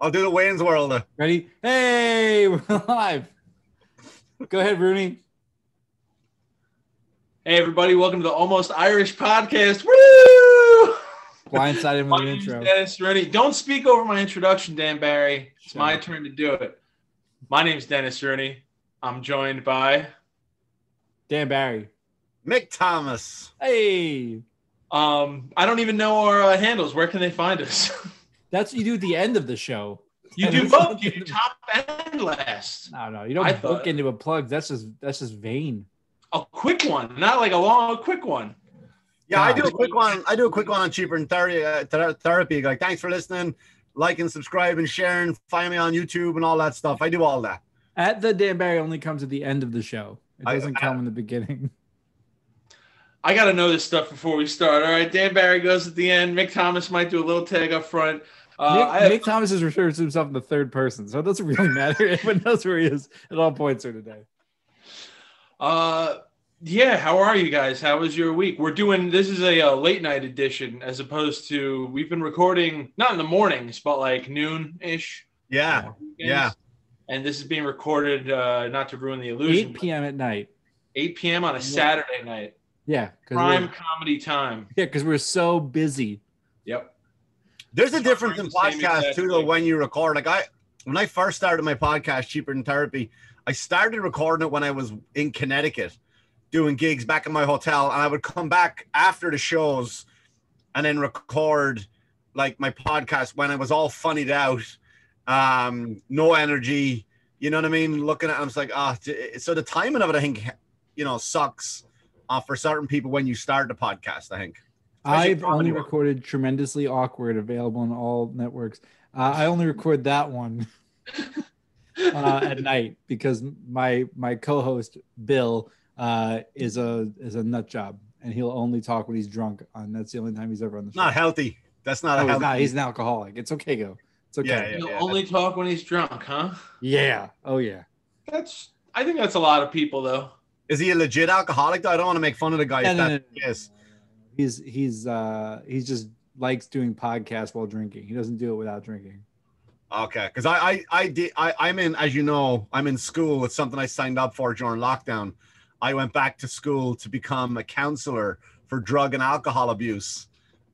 I'll do the Wayne's World. Ready? Hey, we're live. Go ahead, Rooney. Hey, everybody. Welcome to the Almost Irish podcast. Woo! Blindsided with an intro. Dennis Rooney. Don't speak over my introduction, Dan Barry. It's my turn to do it. My name's Dennis Rooney. I'm joined by Dan Barry. Mick Thomas. Hey. I don't even know our handles. Where can they find us? That's what you do at the end of the show. You do both. You do top and last. No. You don't book into a plug. That's just vain. A quick one, not like a quick one. Yeah, I do a quick one. I do a quick one on Cheaper and Therapy. Like, thanks for listening, liking, subscribing, sharing. Find me on YouTube and all that stuff. I do all that. At the Dan Barry only comes at the end of the show. It doesn't come in the beginning. I got to know this stuff before we start. All right, Dan Barry goes at the end. Mick Thomas might do a little tag up front. Mick Thomas is referring to himself in the third person, so it doesn't really matter. Everyone knows where he is at all points here today. Yeah, how are you guys? How was your week? This is a late night edition as opposed to, we've been recording, not in the mornings, but like noon-ish. Yeah. And this is being recorded, not to ruin the illusion. 8 p.m. at night. 8 p.m. on a Saturday night. Yeah. Prime comedy time. Yeah, because we're so busy. Yep. There's a difference in podcasts too, though, when you record. Like when I first started my podcast, Cheaper Than Therapy, I started recording it when I was in Connecticut doing gigs back in my hotel, and I would come back after the shows and then record like my podcast when I was all funnied out, no energy, you know what I mean? Looking at it, I was like, so the timing of it, I think, sucks for certain people when you start the podcast, I think. I've only recorded Tremendously Awkward, available on all networks. I only record that one at night because my co-host Bill is a nut job, and he'll only talk when he's drunk. And that's the only time he's ever on the show. Not healthy. That's not healthy. He's an alcoholic. It's okay, go. It's okay. He'll only talk when he's drunk, huh? Yeah. Oh yeah. I think that's a lot of people, though. Is he a legit alcoholic? I don't want to make fun of the guy. Yes. He's just likes doing podcasts while drinking. He doesn't do it without drinking. Okay, because I'm in, as you know, I'm in school. It's something I signed up for during lockdown. I went back to school to become a counselor for drug and alcohol abuse,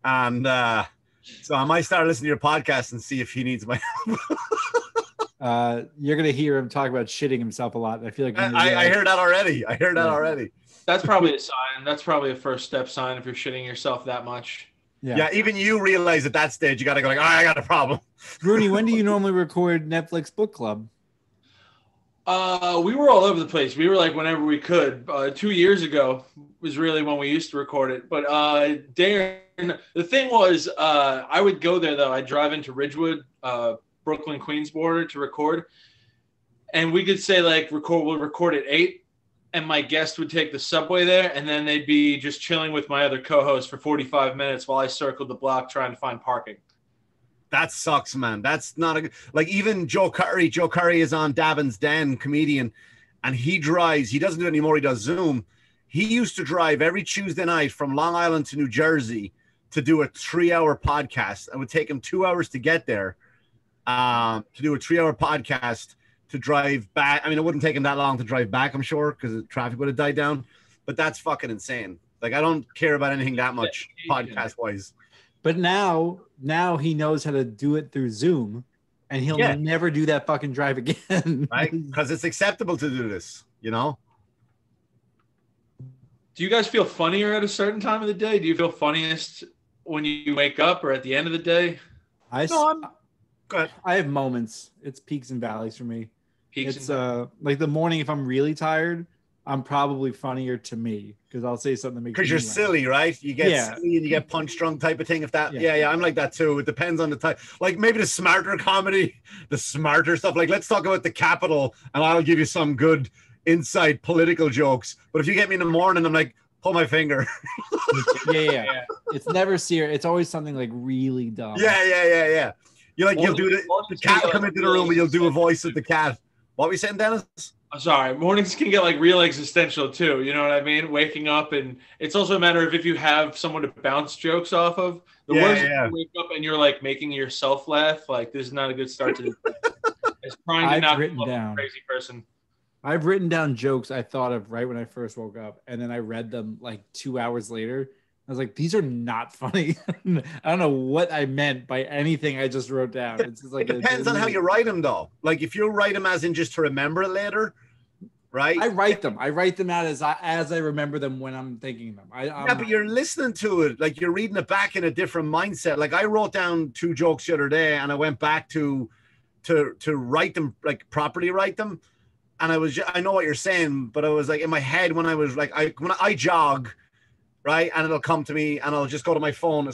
and so I might start listening to your podcast and see if he needs my help. You're gonna hear him talk about shitting himself a lot. I feel like I heard that already. That's probably a sign. That's probably a first step sign if you're shitting yourself that much. Yeah. Even you realize at that stage you got to go like, I got a problem. Rooney, when do you normally record Netflix book club? We were all over the place. We were like whenever we could. 2 years ago was really when we used to record it. But Darren, the thing was, I would go there though. I'd drive into Ridgewood, Brooklyn, Queens border to record, and we could say like we'll record at 8. And my guest would take the subway there, and then they'd be just chilling with my other co-host for 45 minutes while I circled the block trying to find parking. That sucks, man. That's not like even Joe Curry. Joe Curry is on Davin's Den, comedian, and he drives. He doesn't do it anymore. He does Zoom. He used to drive every Tuesday night from Long Island to New Jersey to do a 3-hour podcast. It would take him 2 hours to get there to do a 3-hour podcast. To drive back, I mean, it wouldn't take him that long to drive back, I'm sure, because the traffic would have died down. But that's fucking insane. Like, I don't care about anything that much podcast-wise. But now he knows how to do it through Zoom, and he'll never do that fucking drive again. Right? Because it's acceptable to do this, you know? Do you guys feel funnier at a certain time of the day? Do you feel funniest when you wake up or at the end of the day? Go ahead. I have moments. It's peaks and valleys for me. It's like the morning, if I'm really tired, I'm probably funnier to me because I'll say something that makes because you're silly, right? You get silly and you get punch drunk type of thing. If that, I'm like that too. It depends on the type. Like maybe the smarter comedy, the smarter stuff. Like let's talk about the Capitol, and I'll give you some good inside political jokes. But if you get me in the morning, I'm like, pull my finger. yeah. It's never serious. It's always something like really dumb. You'll do the cat will come into the room and you'll do a voice of the cat. What were you saying, Dennis? I'm sorry, mornings can get like real existential too. You know what I mean? Waking up, and it's also a matter of if you have someone to bounce jokes off of. The worst is you wake up and you're like making yourself laugh. Like this is not a good start to the day. It's trying to not become a crazy person. I've written down jokes I thought of right when I first woke up, and then I read them like 2 hours later. I was like, these are not funny. I don't know what I meant by anything I just wrote down. It's just like it depends on how you write them, though. Like if you write them as in just to remember it later, right? I write them out as I remember them when I'm thinking them. Yeah, but you're listening to it, like you're reading it back in a different mindset. Like I wrote down 2 jokes the other day, and I went back to write them, like properly write them. And I know what you're saying, but I was like in my head when I was like, when I jog, right, and it'll come to me, and I'll just go to my phone.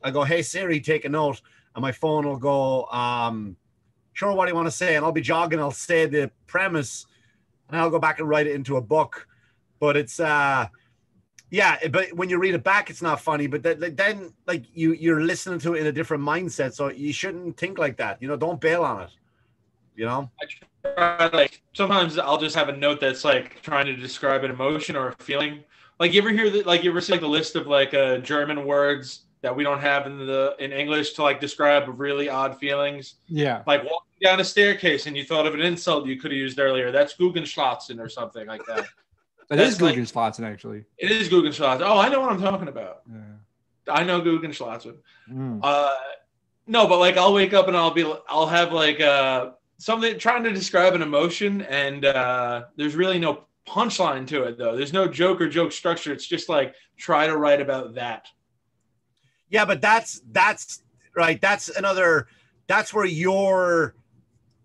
I go, hey Siri, take a note, and my phone will go, sure, what do you want to say? And I'll be jogging, I'll say the premise, and I'll go back and write it into a book. But it's but when you read it back, it's not funny. But then like you're listening to it in a different mindset, so you shouldn't think like that. You know, don't bail on it. You know, I try, like sometimes I'll just have a note that's like trying to describe an emotion or a feeling. Like you ever hear that? Like you ever see like the list of like German words that we don't have in English to like describe really odd feelings? Yeah, like walking down a staircase and you thought of an insult you could have used earlier. That's Guggenschlatzen or something like that. That is Guggenschlatzen, actually. It is Guggenschlatzen. Oh, I know what I'm talking about. Yeah. I know Guggenschlatzen. No, but like I'll wake up and I'll have like something trying to describe an emotion, and there's really no punchline to it though. There's no joke or joke structure. It's just like try to write about that. Yeah, but that's right. That's where you're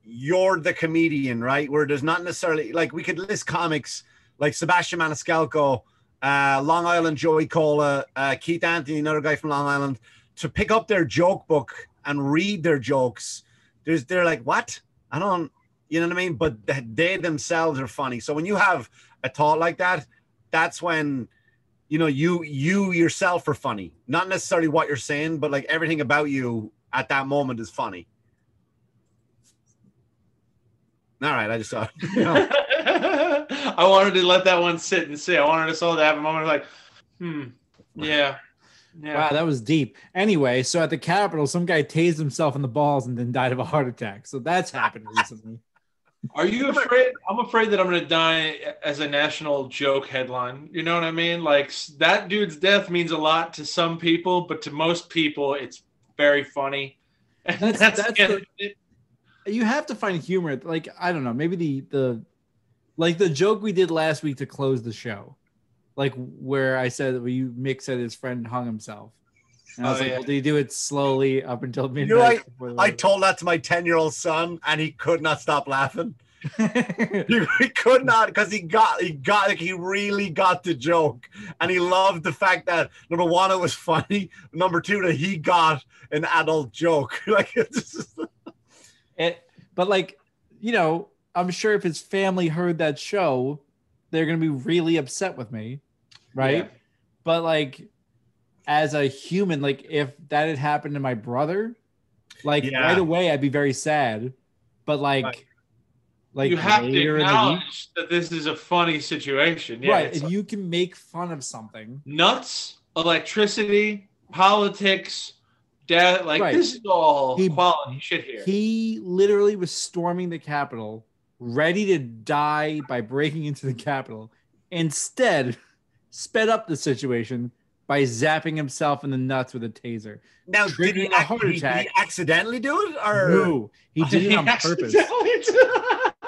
the comedian, right? Where there's not necessarily like we could list comics like Sebastian Maniscalco, Long Island Joey Cola, Keith Anthony, another guy from Long Island, to pick up their joke book and read their jokes. They're like, what? I don't, you know what I mean? But they themselves are funny. So when you have a thought like that, that's when, you know, you yourself are funny. Not necessarily what you're saying, but like everything about you at that moment is funny. All right, I just thought, you know. I wanted to let that one sit and see. I wanted us all to have a moment of like, yeah. Wow, that was deep. Anyway, so at the Capitol, some guy tased himself in the balls and then died of a heart attack. So that's happened recently. Are you afraid? I'm afraid that I'm going to die as a national joke headline. You know what I mean? Like that dude's death means a lot to some people, but to most people, it's very funny. You have to find humor. Like, I don't know, maybe the joke we did last week to close the show. Like where I said Mick said his friend hung himself. And I was like, well, do you do it slowly up until midnight? You know, I told that to my 10-year-old son, and he could not stop laughing. he could not, because he really got the joke, and he loved the fact that number one, it was funny. Number two, that he got an adult joke. Like, but like, you know, I'm sure if his family heard that show, they're gonna be really upset with me. Right. Yeah. But like, as a human, like if that had happened to my brother, like right away, I'd be very sad. But like you have to acknowledge that this is a funny situation. Yeah, right. If you can make fun of something. Nuts, electricity, politics, death, like this is all quality shit here. He literally was storming the Capitol, ready to die by breaking into the Capitol. Instead, sped up the situation by zapping himself in the nuts with a taser. Now, did he accidentally do it? Or no, he did it on purpose.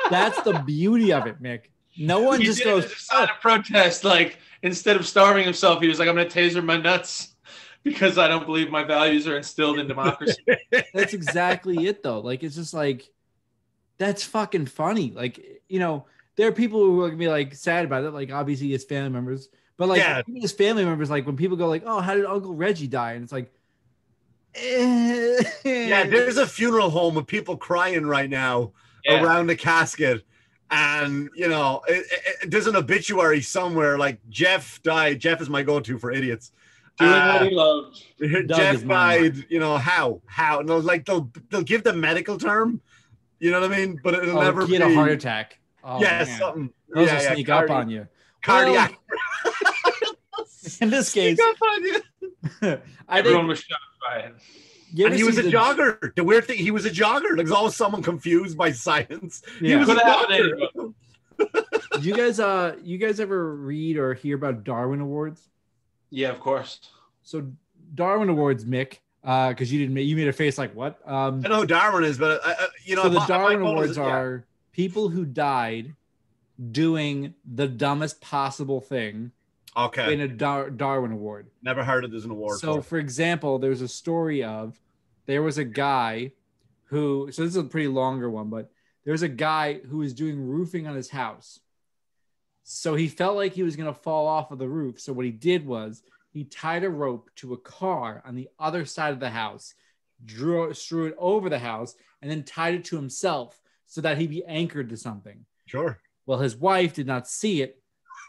That's the beauty of it, Mick. No one just goes to protest. Like instead of starving himself, he was like, "I'm going to taser my nuts because I don't believe my values are instilled in democracy." That's exactly it, though. Like it's just like that's fucking funny. Like, you know, there are people who are going to be like sad about it. Like obviously his family members. But like his family members, like when people go like, "Oh, how did Uncle Reggie die?" and it's like, yeah, there's a funeral home with people crying right now around the casket, and you know, there's an obituary somewhere like Jeff died. Jeff is my go-to for idiots. Doing what he loves. Jeff died. You know how? And they'll give the medical term. You know what I mean? But it'll never be a heart attack. Oh, yeah, man. something. Those will sneak up on you. Cardiac. In this case, Sneak up on you. I Everyone think. was shocked by it. And he was a jogger. The weird thing, he was a jogger. Like, there's always someone confused by science. He Yeah. was a Could happen to jogger. anybody. Do you guys ever read or hear about Darwin Awards? Yeah, of course. So Darwin Awards, Mick, because you made a face like what? I know who Darwin is, but you know, So the Darwin Awards are people who died doing the dumbest possible thing. Okay. In a Darwin Award. Never heard of this an award. So, for example, there's a story of there was a guy who. So this is a pretty longer one, but there's a guy who was doing roofing on his house. So he felt like he was going to fall off of the roof. So what he did was he tied a rope to a car on the other side of the house, strew it over the house, and then tied it to himself so that he'd be anchored to something. Sure. Well, his wife did not see it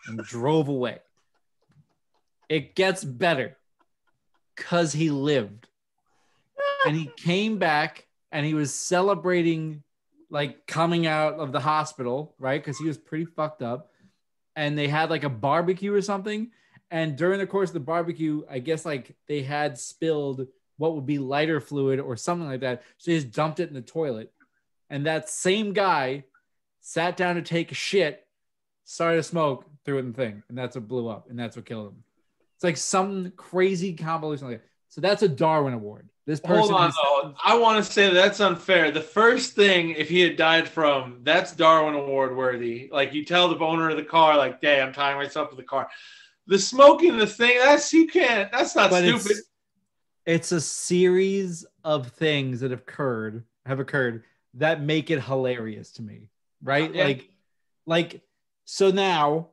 and drove away. It gets better because he lived. And he came back and he was celebrating, like coming out of the hospital, right? Because he was pretty fucked up. And they had like a barbecue or something. And during the course of the barbecue, I guess like they had spilled what would be lighter fluid or something like that. So he just dumped it in the toilet. And that same guy sat down to take a shit, started to smoke, threw it in the thing. And that's what blew up. And that's what killed him. It's like some crazy convolution like that. So that's a Darwin Award. This person. Hold on, though. I want to say that's unfair. The first thing, if he had died from, that's Darwin Award worthy. Like you tell the owner of the car, like, "Hey, I'm tying myself to the car." The smoking, the thing, that's you can't. That's not but stupid. It's a series of things that have occurred that make it hilarious to me, right? Yeah. Like. So now.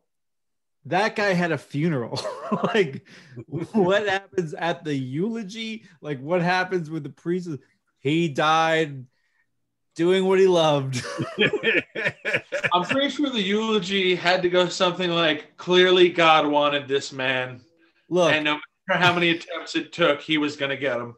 That guy had a funeral. Like, what happens at the eulogy? Like, what happens with the priest? He died doing what he loved. I'm pretty sure the eulogy had to go something like, "Clearly, God wanted this man. Look, and no matter how many attempts it took, he was going to get him."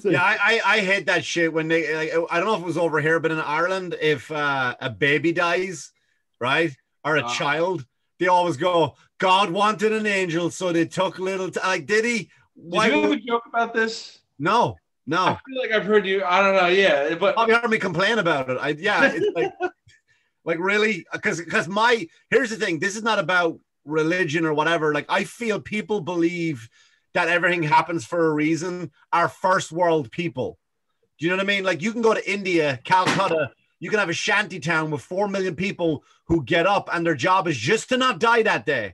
Yeah, I hate that shit when they. Like, I don't know if it was over here, but in Ireland, if a baby dies, right, or a child. They always go, God wanted an angel, so they took little. Like, did he? Why did you have a joke about this? No. I feel like I've heard you. I don't know. Yeah, but you heard me complain about it. It's like really, because here's the thing. This is not about religion or whatever. Like, I feel people believe that everything happens for a reason. Our first world people. Do you know what I mean? Like, you can go to India, Calcutta. You can have a shanty town with 4 million people who get up and their job is just to not die that day.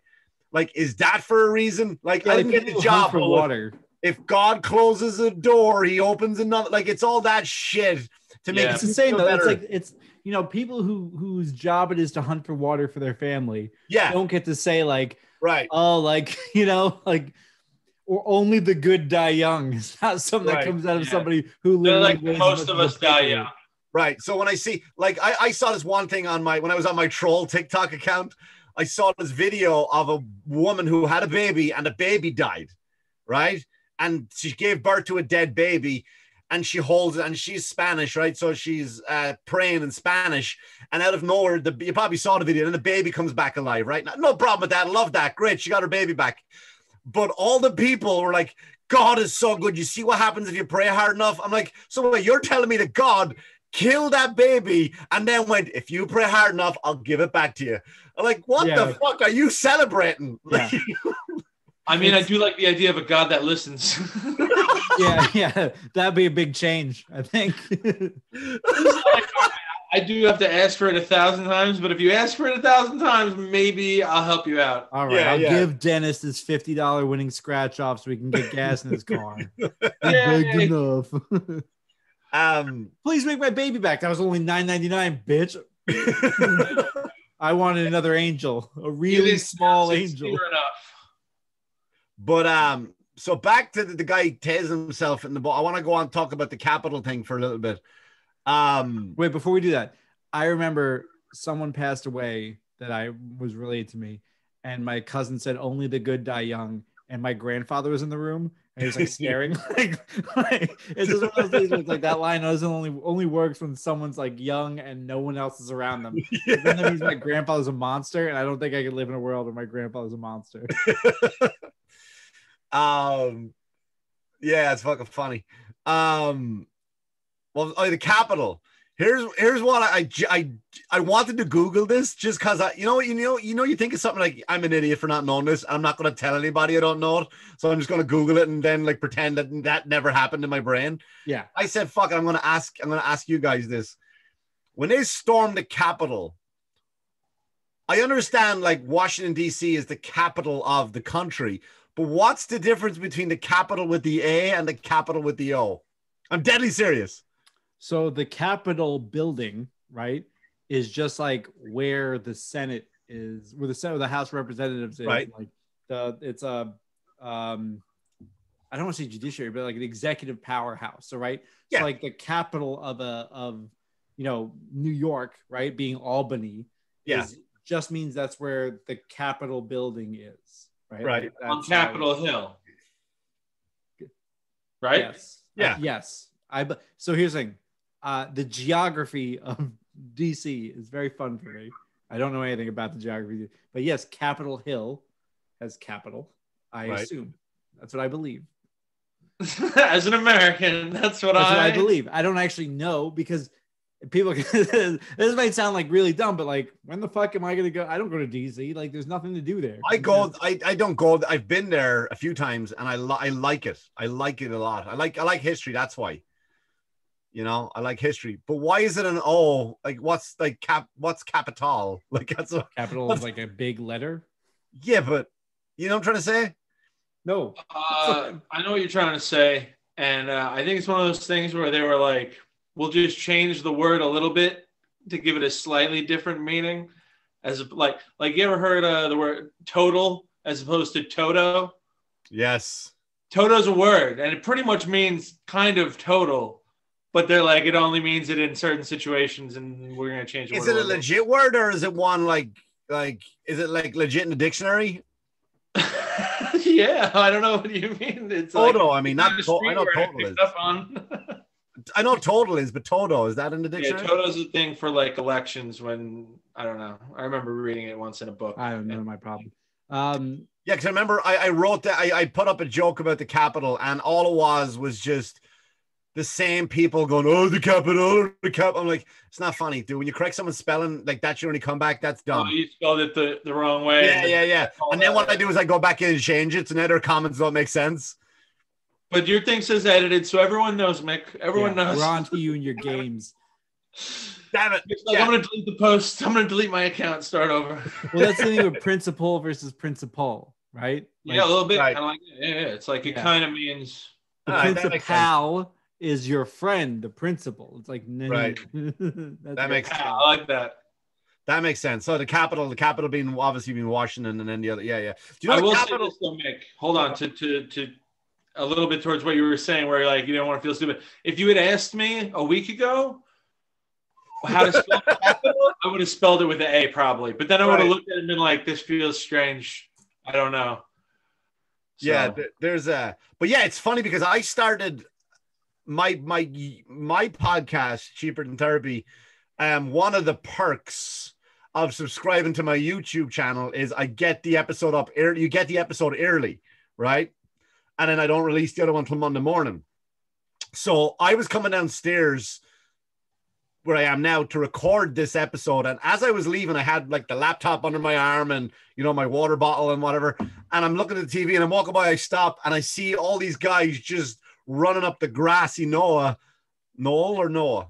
Like, is that for a reason? Like, I didn't get the job for water. If God closes a door, he opens another. Like, it's all that shit to make it's insane though. It's people whose job it is to hunt for water for their family. Yeah, don't get to say like, right. Oh, like like. Or only the good die young. It's not something that comes out of somebody who literally like most of us die young. Right. So when I see, like, I saw this one thing when I was on my troll TikTok account, I saw this video of a woman who had a baby and the baby died, right? And she gave birth to a dead baby and she holds it and she's Spanish, right? So she's praying in Spanish and out of nowhere, you probably saw the video and the baby comes back alive, right? No problem with that. Love that. Great. She got her baby back. But all the people were like, God is so good. You see what happens if you pray hard enough? I'm like, so wait, you're telling me that God killed that baby and then went, if you pray hard enough, I'll give it back to you. I'm like, what the fuck are you celebrating? Yeah. I mean, I do like the idea of a God that listens. yeah, that'd be a big change, I think. I do have to ask for it 1,000 times, but if you ask for it 1,000 times, maybe I'll help you out. All right, I'll give Dennis this $50 winning scratch off so we can get gas in his car. Big enough. Please make my baby back. That was only $9.99, bitch. I wanted another angel, a really small angel. But so back to the guy tasing himself in the ball. I want to go on and talk about the Capitol thing for a little bit. Wait, before we do that, I remember someone passed away that I was related to me, and my cousin said only the good die young, and my grandfather was in the room, And he's like staring, like it's just one of those things where it's like that line doesn't only works when someone's like young and no one else is around them. Yeah. Then that means my grandfather's a monster, and I don't think I could live in a world where my grandfather's a monster. Yeah, it's fucking funny. Well, the Capitol. Here's what I wanted to Google this just because you think it's something like I'm an idiot for not knowing this. I'm not going to tell anybody I don't know it, so I'm just going to Google it and then like pretend that never happened in my brain. Yeah, I said, "Fuck it." I'm going to ask you guys this. When they stormed the Capitol, I understand like Washington D.C. is the capital of the country, but what's the difference between the capital with the A and the capital with the O? I'm deadly serious. So the Capitol building, right, is just like where the Senate is, where the Senate, where the House of Representatives is. Right. Like it's a, I don't want to say judiciary, but like an executive powerhouse. So right, Yeah. So like the capital of New York, right, being Albany, just means that's where the Capitol building is, right? Right. Like On Capitol Hill. Right. Yes. Yeah. Yes. So here's the thing. The geography of DC is very fun for me. I don't know anything about the geography, but yes, Capitol Hill has capital. I assume that's what I believe. As an American, that's what I believe. I don't actually know because people. This might sound like really dumb, but like, when the fuck am I going to go? I don't go to DC. Like, there's nothing to do there. I don't go. I've been there a few times, and I like it. I like it a lot. I like history. That's why. I like history. But why is it an O? Like, what's capital? Like, Capital is like a big letter. Yeah, but you know what I'm trying to say? No. I know what you're trying to say, and I think it's one of those things where they were like, "We'll just change the word a little bit to give it a slightly different meaning." As like you ever heard the word total as opposed to toto? Yes. Toto's a word, and it pretty much means kind of total. But they're like, it only means it in certain situations, and we're gonna change the word. Is it a legit word, or is it one like is it like legit in the dictionary? Yeah, I don't know what you mean. It's Toto. Like, I mean, not. I know total is. I know total is, but Toto, is that in the dictionary? Yeah, Toto's a thing for like elections. When I don't know. I remember reading it once in a book. I don't know my problem. Yeah, because I remember I wrote that I put up a joke about the Capitol, and all it was just the same people going, "Oh, the Capitol, the Cap." I'm like, it's not funny, dude. When you correct someone's spelling, like that should only come back. That's dumb. Oh, you spelled it the wrong way. Yeah. And then what I do is I go back in and change it, so now their comments don't make sense. But your thing says edited, so everyone knows, Mick. Everyone knows. We're on to you and your games. Damn it. It's like, I'm going to delete the post. I'm going to delete my account, start over. Well, that's the thing with principal versus principal, right? Like, yeah, a little bit. Right. Kind of like that. Yeah, it's like it kind of means. The principal is your friend, the principal. It's like, right. That makes sense. I like that. That makes sense. So the capital being obviously being Washington, and then the other, yeah. Do you know I will capital? say this though, Mick. Hold on to a little bit towards what you were saying, where like you don't want to feel stupid. If you had asked me a week ago how to spell capital, I would have spelled it with an A probably. But then I would have looked at it and been like, "This feels strange. I don't know." So. Yeah, but yeah, it's funny because I started my podcast, Cheaper Than Therapy. One of the perks of subscribing to my YouTube channel is I get the episode up early. You get the episode early, right? And then I don't release the other one till Monday morning. So I was coming downstairs where I am now to record this episode. And as I was leaving, I had like the laptop under my arm and, my water bottle and whatever. And I'm looking at the TV and I'm walking by, I stop and I see all these guys just running up the grassy Knoll, grassy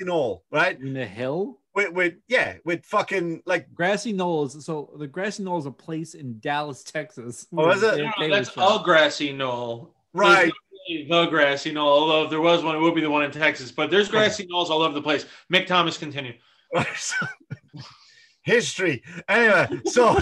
knoll, right? In the hill? With fucking like Grassy Knolls. So the Grassy Knoll is a place in Dallas, Texas. Oh, is it? No, that's a grassy knoll. Right. The grassy knoll. Although if there was one, it would be the one in Texas. But there's grassy knolls all over the place. Mick Thomas, continue. History. Anyway, so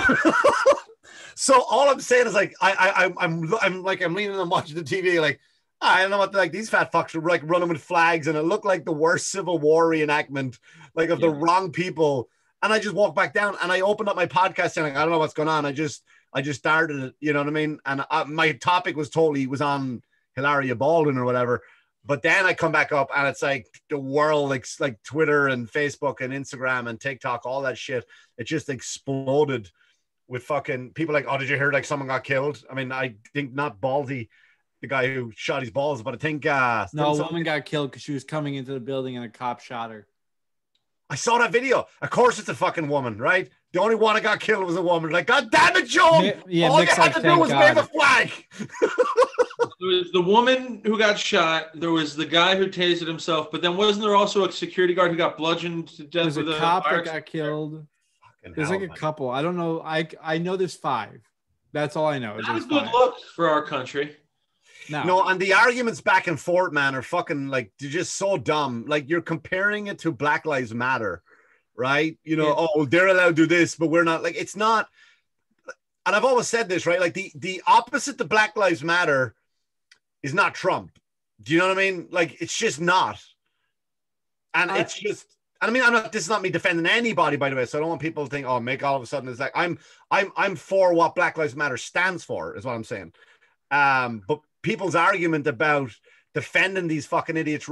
so all I'm saying is like I'm leaning and watching the TV like I don't know what like these fat fucks were like running with flags and it looked like the worst Civil War reenactment like of the wrong people. And I just walked back down and I opened up my podcast and like, I don't know what's going on. I just I just started it, you know what I mean? And my topic was on Hilaria Baldwin or whatever. But then I come back up and it's like the world, like Twitter and Facebook and Instagram and TikTok, all that shit. It just exploded with fucking people like, oh, did you hear like someone got killed? I mean, I think not Baldy, the guy who shot his balls, but I think no, a woman got killed because she was coming into the building and a cop shot her. I saw that video. Of course, it's a fucking woman, right? The only one that got killed was a woman. Like, God damn it, Joe! All you had to do was wave a flag. There was the woman who got shot. There was the guy who tased himself. But then wasn't there also a security guard who got bludgeoned to death? There's a cop that got killed. There's like a couple. I don't know. I know there's 5. That's all I know. Not a good look for our country. No, and the arguments back and forth, man, are fucking like, they're just so dumb. Like, you're comparing it to Black Lives Matter, right? You know, oh, they're allowed to do this, but we're not. Like, it's not. And I've always said this, right? Like, the opposite to Black Lives Matter is not Trump. Do you know what I mean? Like, it's just not. And it's just, I mean, this is not me defending anybody, by the way. So I don't want people to think, oh, Mick all of a sudden is like, I'm for what Black Lives Matter stands for, is what I'm saying. But people's argument about defending these fucking idiots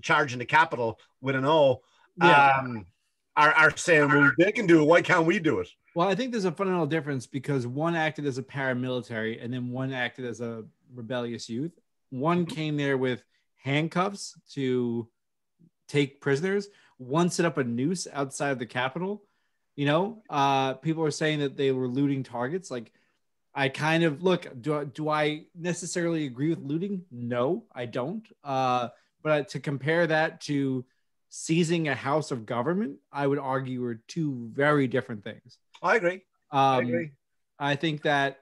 charging the Capitol with an O, are saying, well, they can do it. Why can't we do it? Well, I think there's a fundamental difference because one acted as a paramilitary and then one acted as a rebellious youth. One came there with handcuffs to take prisoners. One set up a noose outside of the Capitol. You know, people are saying that they were looting targets. Like, I kind of look. Do I necessarily agree with looting? No, I don't. But to compare that to seizing a house of government, I would argue are two very different things. I agree. I think that,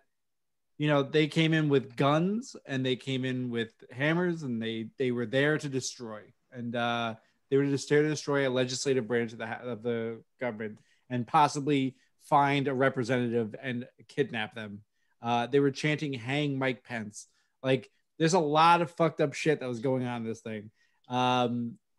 you know, they came in with guns and they came in with hammers and they were there to destroy. And they were just there to destroy a legislative branch of the government and possibly find a representative and kidnap them. They were chanting, "Hang Mike Pence." Like, there's a lot of fucked up shit that was going on in this thing. I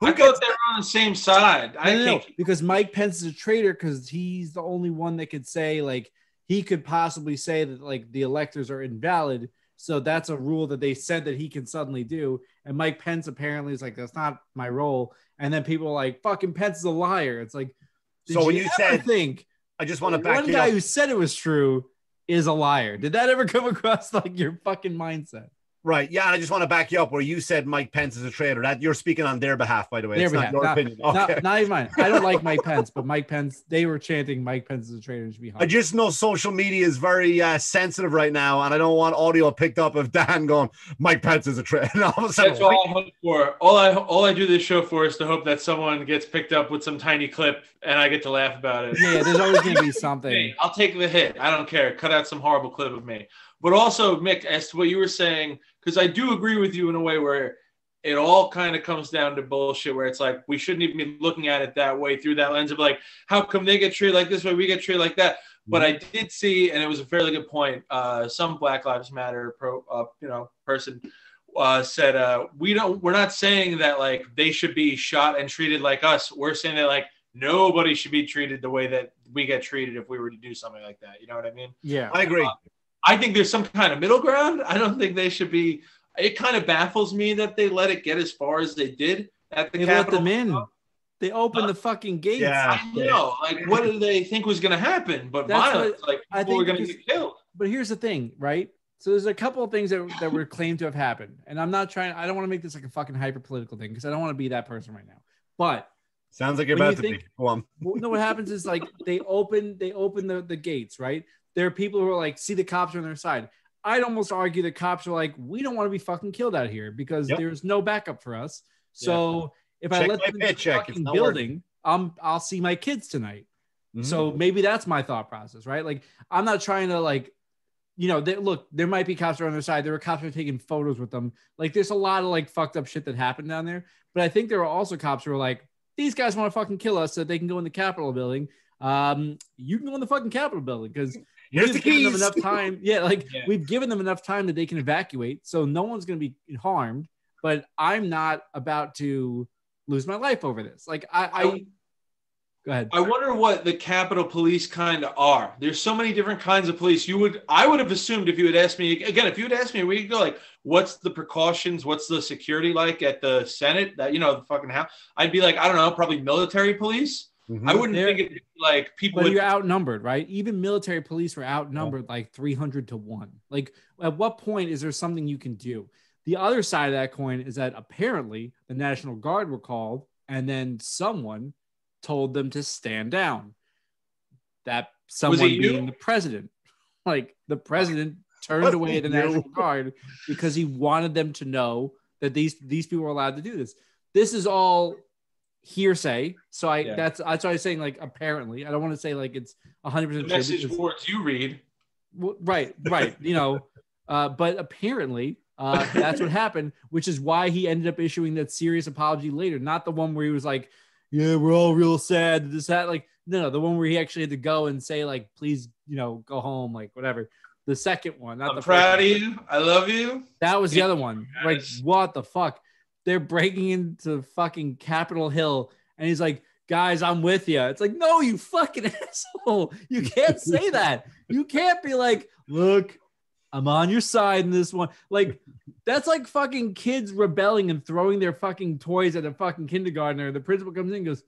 thought they were on the same side. I know, because Mike Pence is a traitor because he's the only one that could say, like, he could possibly say that, like, the electors are invalid. So that's a rule that they said that he can suddenly do. And Mike Pence apparently is like, that's not my role. And then people are like, fucking Pence is a liar. It's like, so when you said, think I just want to back one guy who said it was true is a liar. Did that ever come across like your fucking mindset? Right. Yeah. And I just want to back you up where you said Mike Pence is a traitor. That you're speaking on their behalf, by the way. It's not your opinion. Okay. Not even mine. I don't like Mike Pence, but Mike Pence, they were chanting Mike Pence is a traitor. To be I just know social media is very sensitive right now, and I don't want audio picked up of Dan going, Mike Pence is a traitor. That's all I hope for. All I do this show for is to hope that someone gets picked up with some tiny clip and I get to laugh about it. Yeah, there's always going to be something. Hey, I'll take the hit. I don't care. Cut out some horrible clip of me. But also, Mick, as to what you were saying, because I do agree with you in a way where it all kind of comes down to bullshit, where it's like we shouldn't even be looking at it that way through that lens of like, how come they get treated like this way, we get treated like that? But I did see, and it was a fairly good point, some Black Lives Matter person said, we're not saying that like they should be shot and treated like us. We're saying that like nobody should be treated the way that we get treated if we were to do something like that. You know what I mean? Yeah, I agree. I think there's some kind of middle ground. I don't think they should be. It kind of baffles me that they let it get as far as they did at the Capitol. They let them in. They opened the fucking gates. Yeah, I know. Like, what did they think was going to happen? But violence, like, people were going to get killed. But here's the thing, right? So there's a couple of things that were claimed to have happened. And I don't want to make this like a fucking hyper political thing because I don't want to be that person right now. But sounds like you're about to be. Go on. No, what happens is like they open the gates, right? There are people who are like, see the cops are on their side. I'd almost argue the cops are like, we don't want to be fucking killed out here because there's no backup for us. So if I let them in the fucking building, I'll see my kids tonight. Mm-hmm. So maybe that's my thought process, right? Like, I'm not trying to like, you know, look, there might be cops on their side. There were cops who are taking photos with them. Like, there's a lot of like fucked up shit that happened down there. But I think there were also cops who were like, these guys want to fucking kill us so that they can go in the Capitol building. You can go in the fucking Capitol building because we've given them enough time. We've given them enough time that they can evacuate. So no one's going to be harmed, but I'm not about to lose my life over this. Like I Go ahead. I wonder what the Capitol Police kind of are. There's so many different kinds of police. I would have assumed if you had asked me again, if you had asked me a week ago, like, what's the precautions, what's the security like at the Senate, that the fucking house, I'd be like, I don't know, probably military police. Mm-hmm. I wouldn't think it'd be like people. But you're outnumbered, right? Even military police were outnumbered like 300 to 1. Like, at what point is there something you can do? The other side of that coin is that apparently the National Guard were called, and then someone told them to stand down. That someone being the president. Like, the president turned away the National Guard because he wanted them to know that these people were allowed to do this. This is all hearsay. So that's why I was saying, like, apparently. I don't want to say like it's 100% the message boards you read. Right. But apparently that's what happened, which is why he ended up issuing that serious apology later. Not the one where he was like, yeah, we're all real sad. This, that, like, no, the one where he actually had to go and say, like, please, go home, like, whatever. The second one, not I'm proud of you. I love you. That was the other one. Like, what the fuck? They're breaking into fucking Capitol Hill, and he's like, guys, I'm with you. It's like, no, you fucking asshole. You can't say that. You can't be like, look, I'm on your side in this one. Like, that's like fucking kids rebelling and throwing their fucking toys at a fucking kindergartner. The principal comes in and goes,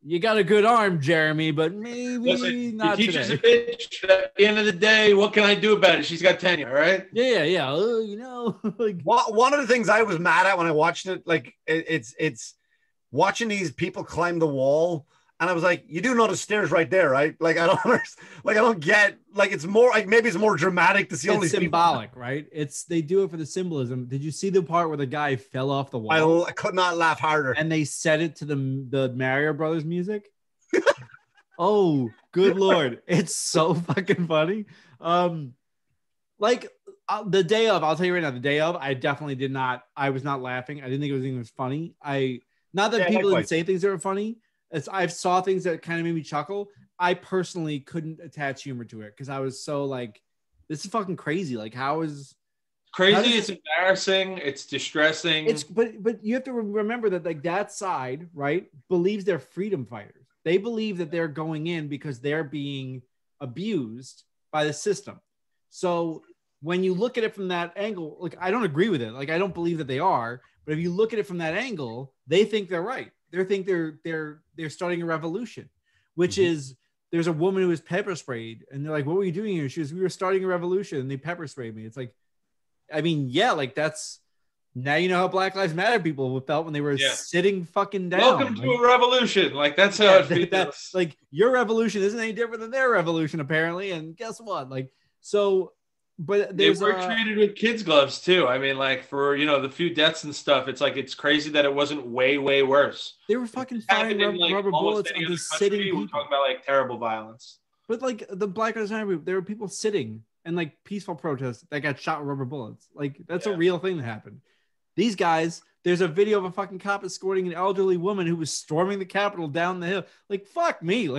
you got a good arm, Jeremy, but maybe not today. Teacher's a bitch. At the end of the day, what can I do about it? She's got tenure, all right? Yeah. Like, one of the things I was mad at when I watched it, like, it's watching these people climb the wall. And I was like, you do know the stairs right there, right? Like, I don't get, like, it's more like, maybe it's more dramatic to see all these symbolic, people. Right? They do it for the symbolism. Did you see the part where the guy fell off the wall? I could not laugh harder. And they set it to the Mario Brothers music. Oh, good Lord. It's so fucking funny. The day of, I'll tell you right now, the day of, I definitely I was not laughing. I didn't think it was funny. Not that people didn't say things that were funny. I saw things that kind of made me chuckle. I personally couldn't attach humor to it because I was so like, this is fucking crazy. Like, it's embarrassing. It's distressing. But you have to remember that, like, that side, right, believes they're freedom fighters. They believe that they're going in because they're being abused by the system. So when you look at it from that angle, like, I don't agree with it. Like, I don't believe that they are. But if you look at it from that angle, they think they're right. They think they're starting a revolution, which is, there's a woman who was pepper sprayed, and they're like, what were you doing here? She was, we were starting a revolution, and they pepper sprayed me. It's like, I mean, yeah, like, that's, now you know how Black Lives Matter people felt when they were sitting fucking down. Welcome to a revolution. Like, that's how it feels. Like, your revolution isn't any different than their revolution, apparently. And guess what? Like, so, but they were treated with kids' gloves too. I mean, like, for the few deaths and stuff, it's like, it's crazy that it wasn't way worse. They were fucking firing rubber bullets on the sitting people. We're talking about, like, terrible violence. But, like, the Black Lives Matter, there were people sitting and, like, peaceful protests that got shot with rubber bullets. Like, that's a real thing that happened. These guys, there's a video of a fucking cop escorting an elderly woman who was storming the Capitol down the hill. Like, fuck me.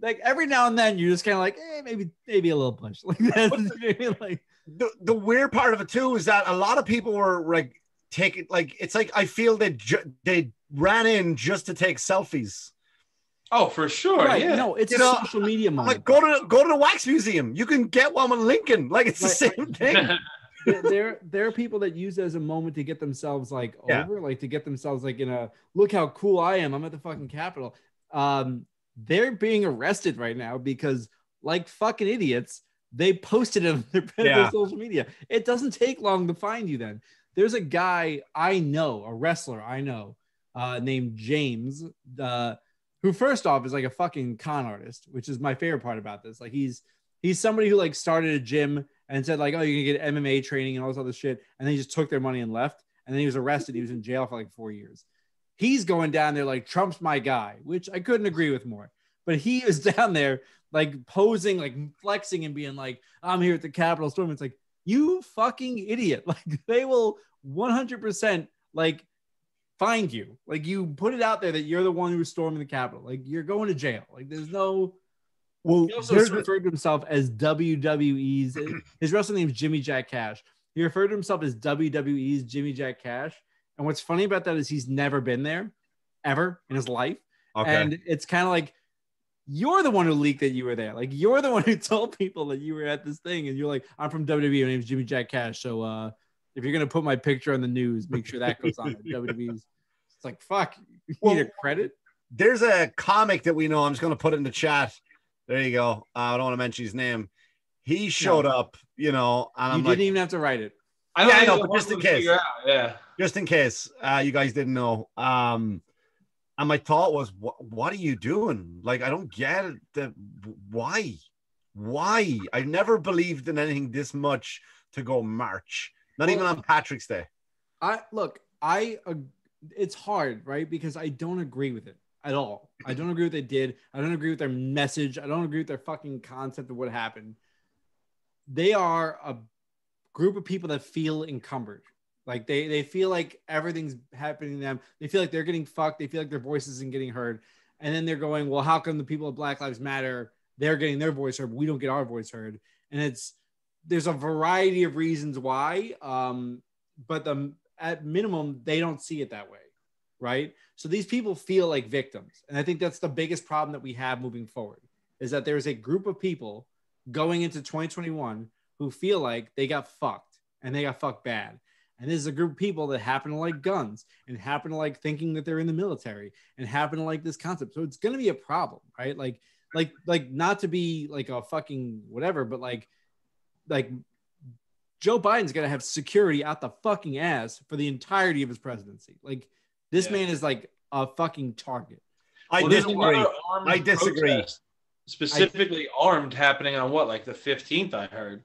Like every now and then, you're just kind of like, maybe a little push. Like, that's like, the weird part of it too is that a lot of people were like taking, like, it's like, I feel that they ran in just to take selfies. Oh, for sure. Right. Yeah. No, it's a social media moment. Like, go to the wax museum. You can get one with Lincoln. Like, it's the same thing. There are people that use it as a moment to get themselves like over, like, to get themselves like in a, look how cool I am. I'm at the fucking Capitol. They're being arrested right now because, like fucking idiots, they posted it on their social media. It doesn't take long to find you then. There's a guy I know, a wrestler I know, named James, who first off is like a fucking con artist, which is my favorite part about this. Like, he's somebody who, like, started a gym and said, like, oh, you can get MMA training and all this other shit. And then he just took their money and left. And then he was arrested. He was in jail for like 4 years. He's going down there like, Trump's my guy, which I couldn't agree with more. But he is down there like posing, like flexing and being like, I'm here at the Capitol storm. It's like, you fucking idiot. Like, they will 100% like find you. Like, you put it out there that you're the one who's storming the Capitol. Like, you're going to jail. Like, there's no... Well, he also referred to himself as WWE's, his wrestling name is Jimmy Jack Cash. He referred to himself as WWE's Jimmy Jack Cash. And what's funny about that is he's never been there ever in his life. Okay. And it's kind of like, you're the one who leaked that you were there. Like, you're the one who told people that you were at this thing. And you're like, I'm from WWE. My name's Jimmy Jack Cash. So if you're going to put my picture on the news, make sure that goes on WWE's. It's like, fuck, you need a credit. There's a comic that we know. I'm just going to put it in the chat. There you go. I don't want to mention his name. He showed up, you know. And you didn't even have to write it. I know, but just in case. Yeah. Just in case you guys didn't know. And my thought was, what are you doing? Like, I don't get it. Why? I never believed in anything this much to go march. Not even on Patrick's Day. It's hard, right? Because I don't agree with it at all. I don't agree with what they did. I don't agree with their message. I don't agree with their fucking concept of what happened. They are a group of people that feel encumbered. Like they feel like everything's happening to them. They feel like they're getting fucked. They feel like their voice isn't getting heard. And then they're going, well, how come the people of Black Lives Matter, they're getting their voice heard, but we don't get our voice heard? And there's a variety of reasons why. But at minimum, they don't see it that way. Right. So these people feel like victims. And I think that's the biggest problem that we have moving forward, is that there's a group of people going into 2021 who feel like they got fucked, and they got fucked bad. And this is a group of people that happen to like guns, and happen to like thinking that they're in the military, and happen to like this concept. So it's going to be a problem, right? Like not to be like a fucking whatever, but like Joe Biden's going to have security out the fucking ass for the entirety of his presidency. Like, this man is like a fucking target. I disagree. Specifically armed, happening on what, like the 15th, I heard.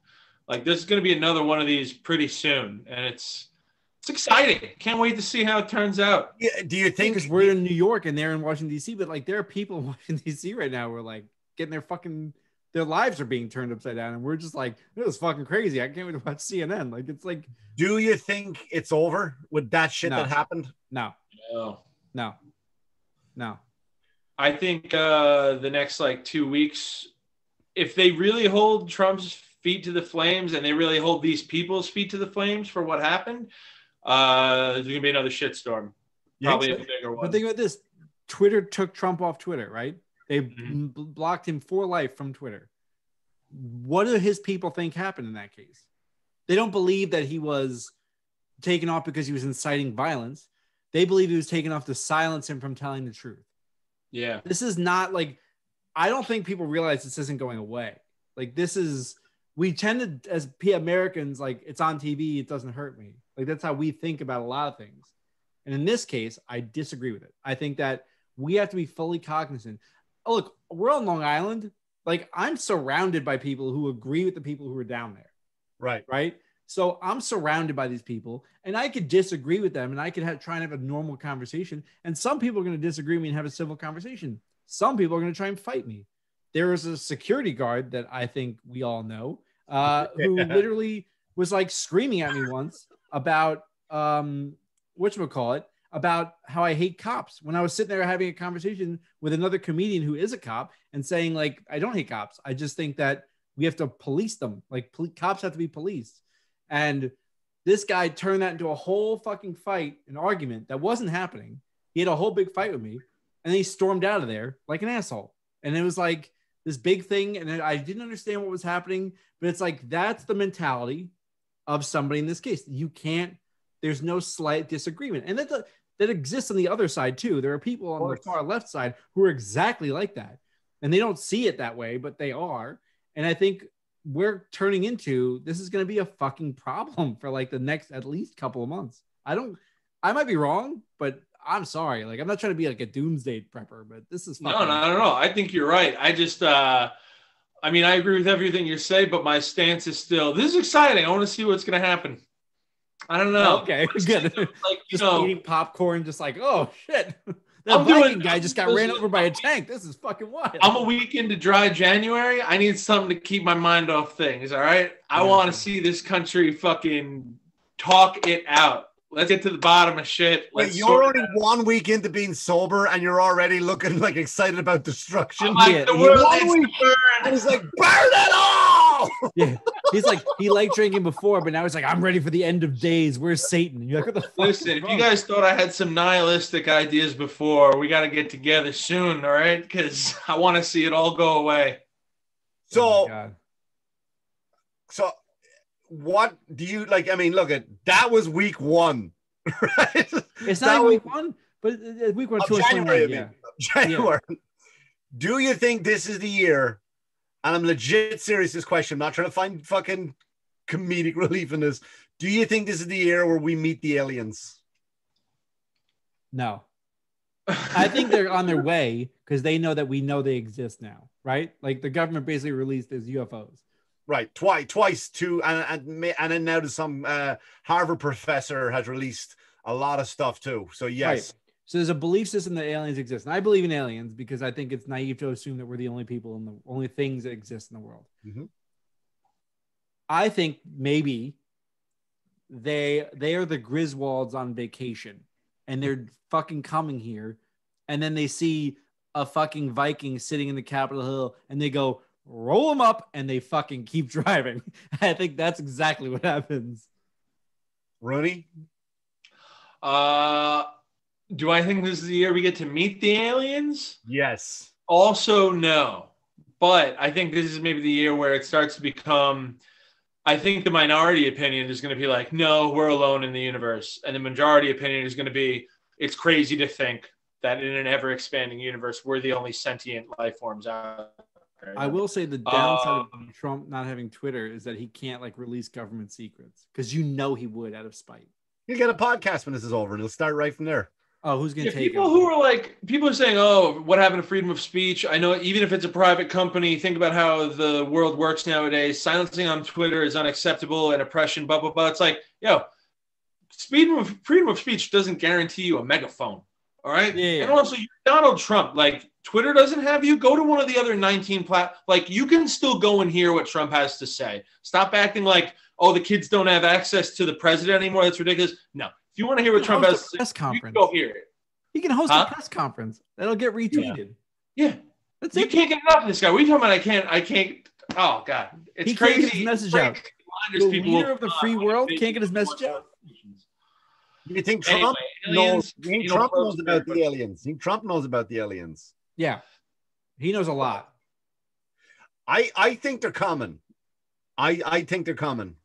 Like, this is going to be another one of these pretty soon, and it's exciting. Can't wait to see how it turns out. Yeah, do you think? Because we're in New York and they're in Washington D.C., but like there are people in Washington D.C. right now who are like getting their lives are being turned upside down, and we're just like, this is fucking crazy. I can't wait to watch CNN. Like, it's like, do you think it's over with that shit that happened? No. I think the next like 2 weeks, if they really hold Trump's feet to the flames and they really hold these people's feet to the flames for what happened, there's going to be another shitstorm. Probably a bigger one. But think about this. Twitter took Trump off Twitter, right? They blocked him for life from Twitter. What do his people think happened in that case? They don't believe that he was taken off because he was inciting violence. They believe he was taken off to silence him from telling the truth. Yeah. This is not like, I don't think people realize this isn't going away. Like, we tend to, as Americans, like, it's on TV, it doesn't hurt me. Like, that's how we think about a lot of things. And in this case, I disagree with it. I think that we have to be fully cognizant. Oh, look, we're on Long Island. Like, I'm surrounded by people who agree with the people who are down there. Right. So I'm surrounded by these people, and I could disagree with them, and I could try and have a normal conversation. And some people are going to disagree with me and have a civil conversation. Some people are going to try and fight me. There was a security guard that I think we all know who literally was like screaming at me once about about how I hate cops, when I was sitting there having a conversation with another comedian who is a cop and saying, like, I don't hate cops. I just think that we have to police them. Like, cops have to be policed. And this guy turned that into a whole fucking fight, an argument that wasn't happening. He had a whole big fight with me, and then he stormed out of there like an asshole. And it was like this big thing, and I didn't understand what was happening, but it's like, that's the mentality of somebody in this case. There's no slight disagreement. And that exists on the other side too. There are people on the far left side who are exactly like that, and they don't see it that way, but they are. And I think we're turning into, this is going to be a fucking problem for like the next at least couple of months. I might be wrong, but I'm sorry. Like, I'm not trying to be like a doomsday prepper, but this is fucking. No. I think you're right. I just, I agree with everything you say, but my stance is still, this is exciting. I want to see what's going to happen. I don't know. Okay, good. Like, just eating popcorn, just like, oh shit. That Viking guy just got ran over by a tank. This is fucking wild. I'm a week into dry January. I need something to keep my mind off things, all right? I want to see this country fucking talk it out. Let's get to the bottom of shit. Wait, you're only 1 week into being sober, and you're already looking like excited about destruction. I'm like, the world needs to burn. I was like, burn it all! no. Yeah, he's like, he liked drinking before, but now he's like, I'm ready for the end of days. Where's Satan? And you're like, what the fuck? Listen, if you guys thought I had some nihilistic ideas before, we got to get together soon, all right? Because I want to see it all go away. So, so what do you like? I mean, look at that was week 1, right? It's not week 1, but week 1, January. January. Yeah. Do you think this is the year? And I'm legit serious. This question. I'm not trying to find fucking comedic relief in this. Do you think this is the year where we meet the aliens? No. I think they're on their way because they know that we know they exist now, right? Like the government basically released these UFOs. Right, twice too, and then now there's some Harvard professor has released a lot of stuff too. So yes. Right. So there's a belief system that aliens exist, and I believe in aliens because I think it's naive to assume that we're the only people and the only things that exist in the world. Mm-hmm. I think maybe they are the Griswolds on vacation, and they're fucking coming here, and then they see a fucking Viking sitting in the Capitol Hill, and they go, roll them up, and they fucking keep driving. I think that's exactly what happens. Rooney? Do I think this is the year we get to meet the aliens? Yes. Also, no. But I think this is maybe the year where it starts to become, I think the minority opinion is going to be like, no, we're alone in the universe. And the majority opinion is going to be, it's crazy to think that in an ever-expanding universe, we're the only sentient life forms out there. I will say the downside of Trump not having Twitter is that he can't like release government secrets because you know he would out of spite. He'll get a podcast when this is over and he'll start right from there. Oh, who's going to take people him? Who are like, people are saying, oh, what happened to freedom of speech? I know even if it's a private company, think about how the world works nowadays. Silencing on Twitter is unacceptable and oppression, blah, blah, blah. It's like, yo, freedom of speech doesn't guarantee you a megaphone. All right. Yeah. And also, you're Donald Trump. Like, Twitter doesn't have you. Go to one of the other 19 like, you can still go and hear what Trump has to say. Stop acting like, oh, the kids don't have access to the president anymore. That's ridiculous. No. If you want to hear what Trump has to say, you can go hear it. He can host a press conference. That'll get retweeted. Yeah. That's it. You can't get enough of this guy. We talking about I can't. Oh, God. It's crazy. Can't get his message out. The leader of the free world can't get his message out. You think Trump knows? You think Trump knows about the aliens? You think Trump knows about the aliens? Yeah, he knows a lot. I think they're coming. I think they're coming.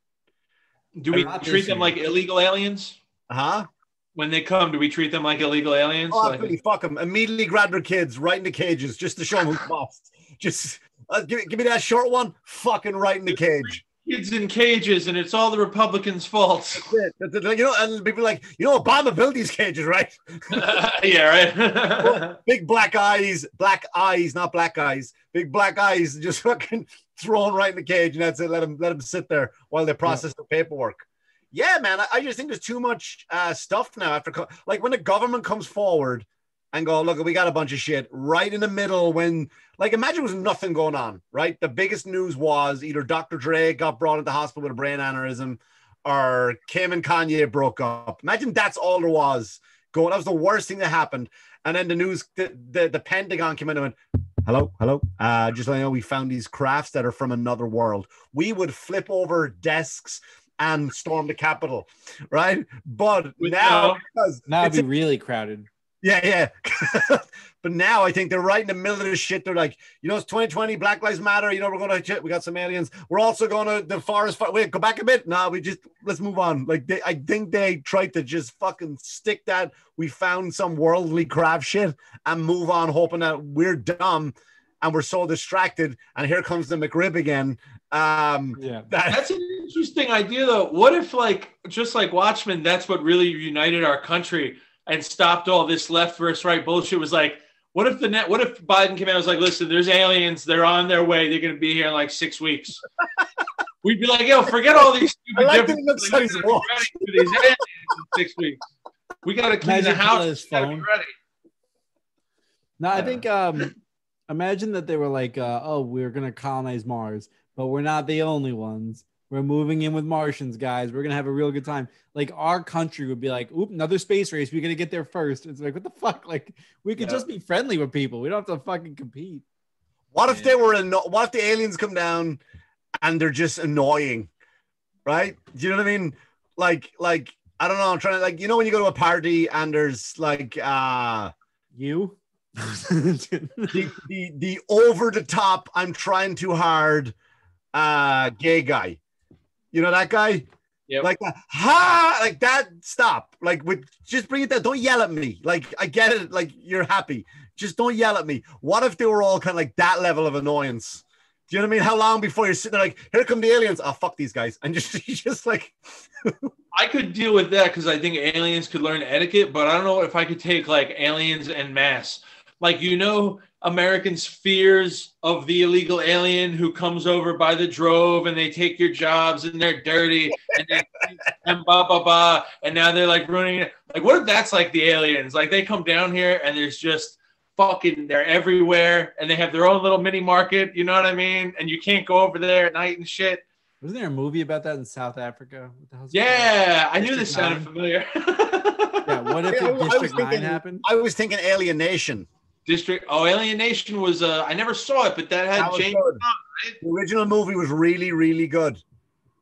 Do we treat them like illegal aliens? Huh? When they come, do we treat them like illegal aliens? Oh, absolutely. Fuck them. Immediately grab their kids right in the cages just to show them who's boss. Just give me that short one. Fucking right in the cage. Kids in cages, and it's all the Republicans' fault. That's it. You know, and people are like, you know, Obama built these cages, right? Yeah, right. Big black eyes, not black guys. Big black eyes, just fucking thrown right in the cage, and that's it. Let them sit there while they process the paperwork. Yeah, man. I just think there's too much stuff now. Like when the government comes forward and go, look, we got a bunch of shit right in the middle when, like, imagine there was nothing going on, right? The biggest news was either Dr. Dre got brought into hospital with a brain aneurysm or Kim and Kanye broke up. Imagine that's all there was going. That was the worst thing that happened. And then the news, the Pentagon came in and went, hello. Just so you know, we found these crafts that are from another world. We would flip over desks and storm the Capitol, right? But now it'd be really crowded. Yeah. But now I think they're right in the middle of this shit. They're like, you know, it's 2020, Black Lives Matter. You know, we got some aliens. We're also going to the forest. Wait, go back a bit. No, let's move on. Like, I think they tried to just fucking stick that we found some worldly craft shit and move on, hoping that we're dumb and we're so distracted. And here comes the McRib again. That's an interesting idea, though. What if, like, just like Watchmen, that's what really united our country and stopped all this left versus right bullshit? Was like, what if Biden came out and was like, listen, there's aliens, they're on their way, they're going to be here in like 6 weeks. We'd be like, yo, forget all these stupid differences. Like, these aliens in 6 weeks. We got to clean the house. Ready. No, I think imagine that they were like, we're going to colonize Mars, but we're not the only ones. We're moving in with Martians, guys. We're going to have a real good time. Like, our country would be like, oop, another space race. We're going to get there first. It's like, what the fuck? Like, we could just be friendly with people. We don't have to fucking compete. What if what if the aliens come down and they're just annoying, right? Do you know what I mean? Like I don't know. I'm trying to like when you go to a party and there's like you. the over the top, I'm trying too hard gay guy. You know that guy? Yep. Like that, stop. Like just bring it down. Don't yell at me. Like I get it, like you're happy. Just don't yell at me. What if they were all kind of like that level of annoyance? Do you know what I mean? How long before you're sitting there like, here come the aliens? Oh, fuck these guys. And just like I could deal with that because I think aliens could learn etiquette, but I don't know if I could take like aliens en masse. Like, Americans' fears of the illegal alien who comes over by the drove and they take your jobs and they're dirty and blah, blah, blah. And now they're like ruining it. Like, what if that's like the aliens? Like, they come down here and there's just they're everywhere and they have their own little mini market. You know what I mean? And you can't go over there at night and shit. Wasn't there a movie about that in South Africa? What the hell's yeah, I knew this sounded familiar. Yeah, what if District 9 happened? I was thinking Alien Nation. Alien Nation was I never saw it, but that had James Bond, right? The original movie was really, really good.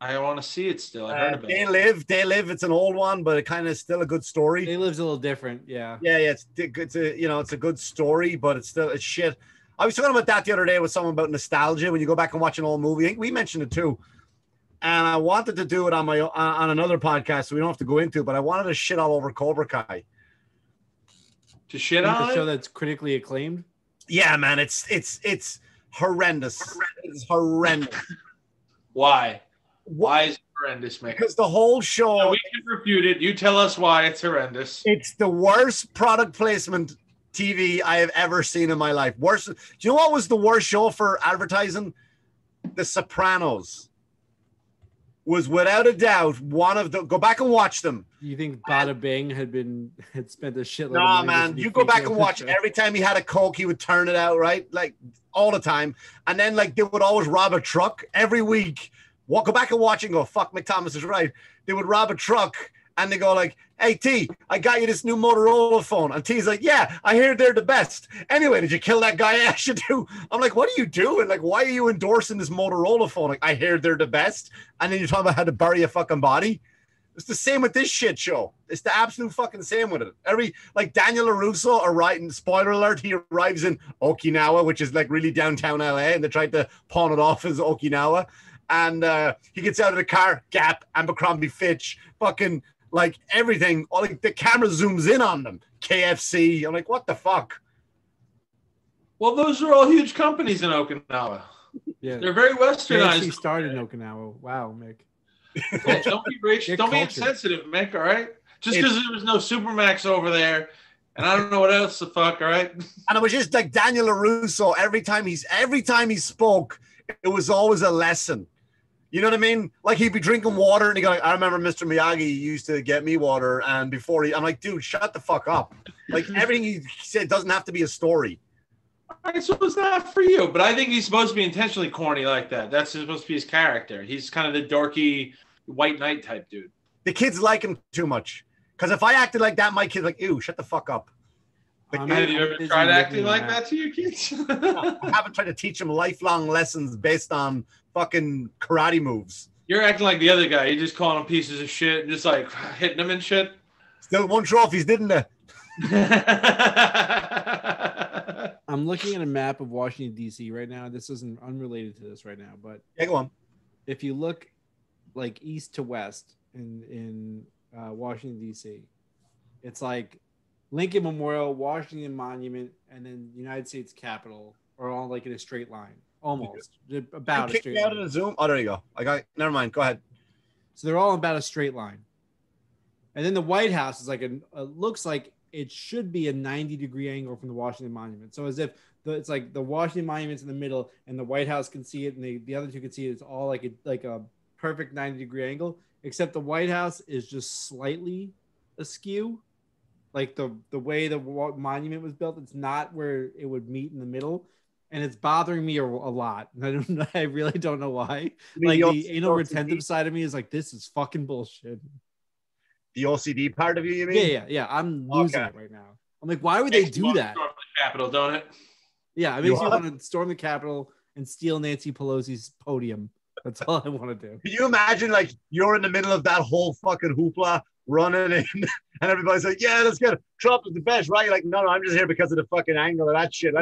I want to see it still. I heard about it. They Live. It's an old one, but it kind of still a good story. They Live's a little different, yeah. Yeah. It's a good story, but it's shit. I was talking about that the other day with someone about nostalgia. When you go back and watch an old movie, I think we mentioned it too. And I wanted to do it on another podcast, so we don't have to go into it. But I wanted to shit all over Cobra Kai. To shit on a show that's critically acclaimed. Yeah, man, it's horrendous. It's horrendous. Why? Why is it horrendous, Mick? Because the whole show. No, we can refute it. You tell us why it's horrendous. It's the worst product placement TV I have ever seen in my life. Worse. Do you know what was the worst show for advertising? The Sopranos was without a doubt one of the. Go back and watch them. You think Bada Bing had spent a shitload? Nah, man. You go back and watch. Every time he had a Coke, he would turn it out, right? Like all the time. And then like they would always rob a truck every week. Go back and watch and go, fuck, Mick Thomas is right. They would rob a truck and they go like, hey, T, I got you this new Motorola phone. And T's like, yeah, I hear they're the best. Anyway, did you kill that guy? I should do. I'm like, what are you doing? Like, why are you endorsing this Motorola phone? Like, I hear they're the best. And then you're talking about how to bury a fucking body. It's the same with this shit show. It's the absolute fucking same with it. Like Daniel LaRusso arriving, spoiler alert, he arrives in Okinawa, which is like really downtown LA, and they tried to pawn it off as Okinawa. And he gets out of the car, Gap, Abercrombie Fitch, fucking like everything. Like the camera zooms in on them. KFC. I'm like, what the fuck? Well, those are all huge companies in Okinawa. Yeah, they're very westernized. KFC started in Okinawa. Wow, Mick. Well, don't be racist. Don't be insensitive, Mick. All right. Just because there was no Supermax over there, and I don't know what else the fuck. All right. And it was just like Daniel LaRusso. Every time he spoke, it was always a lesson. You know what I mean? Like he'd be drinking water and he'd go like, I remember Mr. Miyagi used to get me water. And before I'm like, dude, shut the fuck up. Like everything he said doesn't have to be a story. All right, so it's not for you. But I think he's supposed to be intentionally corny like that. That's supposed to be his character. He's kind of the dorky white knight type dude. The kids like him too much. Because if I acted like that, my kid's like, ew, shut the fuck up. Like, have you ever tried acting like that to your kids? No, I haven't tried to teach them lifelong lessons based on fucking karate moves. You're acting like the other guy. You're just calling them pieces of shit and just like hitting them and shit. Still won trophies, didn't they? I'm looking at a map of Washington, D.C. right now. This isn't unrelated to this right now, but yeah, go on. If you look like east to west in Washington, D.C., it's like Lincoln Memorial, Washington Monument, and then United States Capitol are all like in a straight line. Almost. About a straight line. Out of the Zoom? Oh, there you go. Never mind. Go ahead. So they're all about a straight line. And then the White House is like looks like it should be a 90-degree angle from the Washington Monument. So as if it's like the Washington Monument's in the middle and the White House can see it and the other two can see it. It's all like a perfect 90-degree angle, except the White House is just slightly askew. Like the way the monument was built, it's not where it would meet in the middle. And it's bothering me a lot. I really don't know why. Like the anal retentive side of me is like, this is fucking bullshit. The OCD part of you mean? Yeah. I'm losing it right now. I'm like, why would they do that? Storm the Capitol, don't it? Yeah, it makes you want to storm the Capitol and steal Nancy Pelosi's podium. That's all I want to do. Can you imagine, like, you're in the middle of that whole fucking hoopla running in, and everybody's like, yeah, let's get it. Trump is the best, right? You're like, no, I'm just here because of the fucking angle of that shit.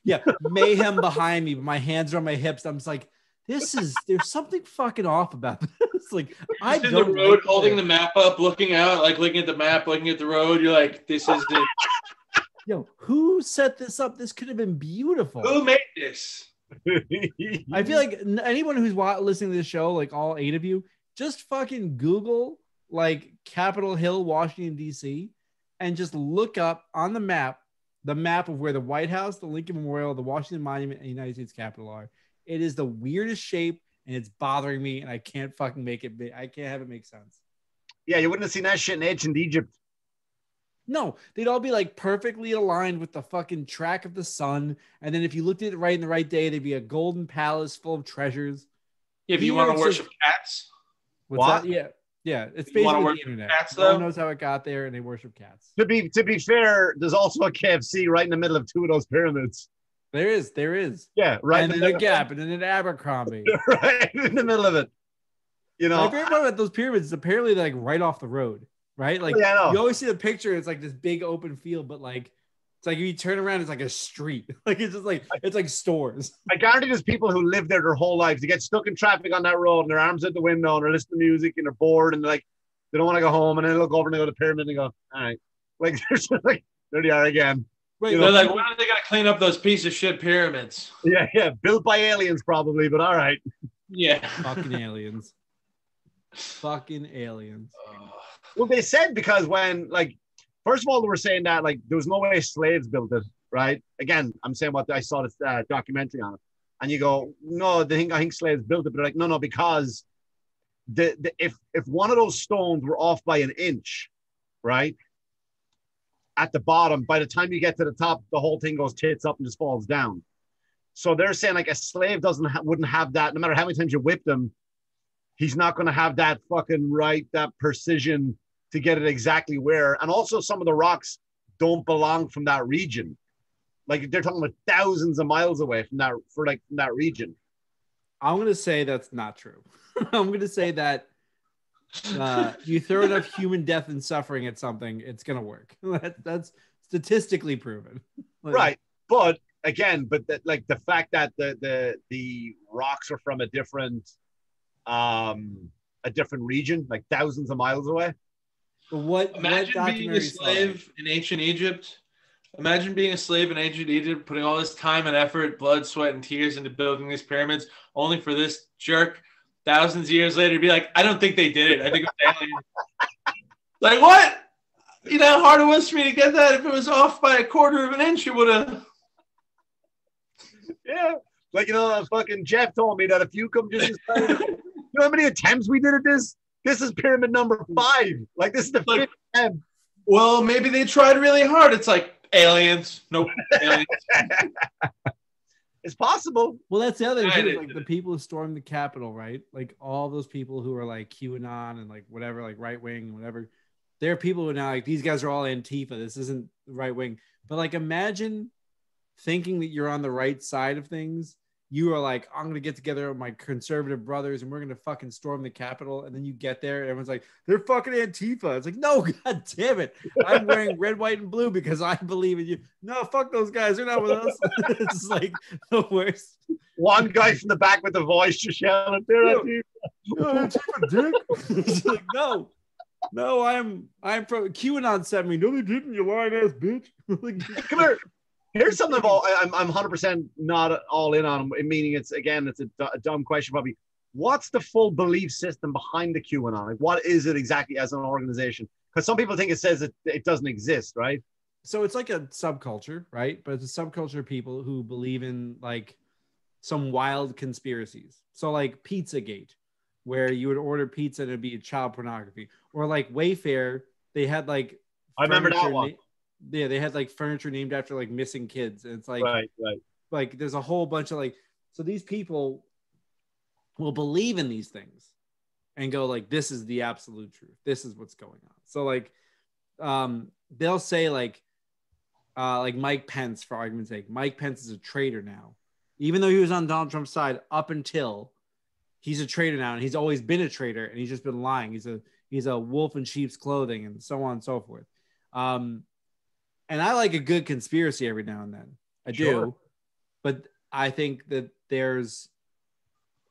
Yeah, mayhem behind me, but my hands are on my hips. I'm just like, there's something fucking off about this. Like, I Just in don't the road, like holding the map up, looking out, like looking at the map, looking at the road. You're like, this is it. Yo, who set this up? This could have been beautiful. Who made this? I feel like anyone who's listening to this show, like all 8 of you, just fucking Google like Capitol Hill, Washington, D.C., and just look up on the map of where the White House, the Lincoln Memorial, the Washington Monument, and the United States Capitol are. It is the weirdest shape, and it's bothering me, and I can't fucking make it. I can't have it make sense. Yeah, you wouldn't have seen that shit in ancient Egypt. No, they'd all be like perfectly aligned with the fucking track of the sun. And then if you looked at it right in the right day, there'd be a golden palace full of treasures. If you want to worship cats. What's that? Yeah. Yeah. It's basically the internet. Cats, no one knows how it got there, and they worship cats. To be fair, there's also a KFC right in the middle of 2 of those pyramids. There is. Yeah, right. And then a Gap, and then an Abercrombie. Right in the middle of it. You know, my favorite part about those pyramids is apparently they're like right off the road. Right? Like, you always see the picture, it's like this big open field, but like it's like if you turn around, it's like a street. Like it's just like it's like stores. I guarantee there's people who live there their whole lives. They get stuck in traffic on that road and their arms out the window and they're listening to music and they're bored and they're like they don't want to go home, and then they look over and they go to the pyramid and they go, all right. Like they're just like, there they are again. Wait, they're like, why are they gotta clean up those piece of shit pyramids? Yeah. Built by aliens probably, but all right. Yeah. Fucking aliens. Fucking aliens. Well, they said because when, like, first of all, they were saying that, like, there was no way slaves built it, right? Again, I'm saying what I saw this documentary on it. And you go, no, I think slaves built it. But they're like, no, because if one of those stones were off by an inch, right, at the bottom, by the time you get to the top, the whole thing goes tits up and just falls down. So they're saying, like, a slave wouldn't have that, no matter how many times you whip them, he's not going to have that fucking that precision to get it exactly where. And also some of the rocks don't belong from that region. Like they're talking about thousands of miles away from that region. I'm going to say that's not true. I'm going to say that you throw enough human death and suffering at something, it's going to work. That's statistically proven. Like, right. But again, the fact that the rocks are from a different region, like thousands of miles away. But imagine being a slave in ancient Egypt. Imagine being a slave in ancient Egypt, putting all this time and effort, blood, sweat, and tears into building these pyramids, only for this jerk thousands of years later to be like, I don't think they did it. I think it was aliens. Like, what? You know how hard it was for me to get that? If it was off by a quarter of an inch, it would have. Yeah. Like, fucking Jeff told me that if you come just you know how many attempts we did at this? This is pyramid number 5. Like, this is the 5th attempt. Well, maybe they tried really hard. It's like, aliens. Nope. Aliens. It's possible. Well, that's the other thing. Like, the people who stormed the Capitol, right? Like, all those people who are, like, QAnon and, like, whatever, like, right-wing and whatever. There are people who are now, like, these guys are all Antifa. This isn't right-wing. But, like, imagine thinking that you're on the right side of things. You are like, I'm going to get together with my conservative brothers and we're going to fucking storm the Capitol. And then you get there and everyone's like, they're fucking Antifa. It's like, no, God damn it. I'm wearing red, white, and blue because I believe in you. No, fuck those guys. They're not with us. It's like the worst. One guy from the back with the voice just yelling, they're Antifa. Antifa, dick. It's like, no, I'm from QAnon sent me. No, they didn't, you lying ass bitch. Like, come here. Here's something I'm 100% not all in on, meaning it's a dumb question probably. What's the full belief system behind the QAnon? Like, what is it exactly as an organization? Because some people think it says it doesn't exist, right? So it's like a subculture, right? But it's a subculture of people who believe in like some wild conspiracies. So like Pizzagate, where you would order pizza and it'd be child pornography, or like Wayfair, they had like I remember that one. Yeah, they had like furniture named after like missing kids. And it's like, right. Like there's a whole bunch of like, so these people will believe in these things and go like, this is the absolute truth. This is what's going on. So like, they'll say like Mike Pence, for argument's sake, Mike Pence is a traitor now, even though he was on Donald Trump's side up until he's a traitor now, and he's always been a traitor, and he's just been lying. He's a wolf in sheep's clothing, and so on and so forth. And I like a good conspiracy every now and then. I do, but I think that there's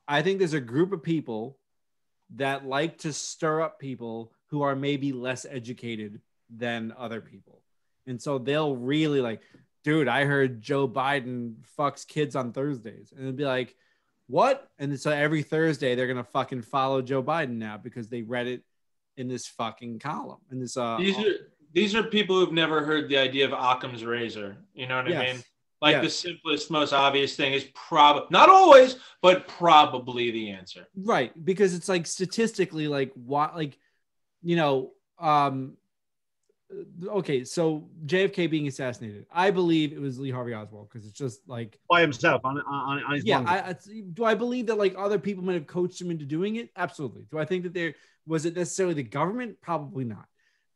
a group of people that like to stir up people who are maybe less educated than other people. And so they'll really like, dude, I heard Joe Biden fucks kids on Thursdays. And it'd be like, what? And so every Thursday they're going to fucking follow Joe Biden now because they read it in this fucking column. And this, these are people who've never heard the idea of Occam's razor. You know what I mean? Like the simplest, most obvious thing is probably, not always, but probably the answer. Right. Because it's like statistically, like what, like, you know, okay, so JFK being assassinated, I believe it was Lee Harvey Oswald because it's just like by himself on his do I believe that like other people might have coached him into doing it? Absolutely. Do I think that there was it necessarily the government? Probably not,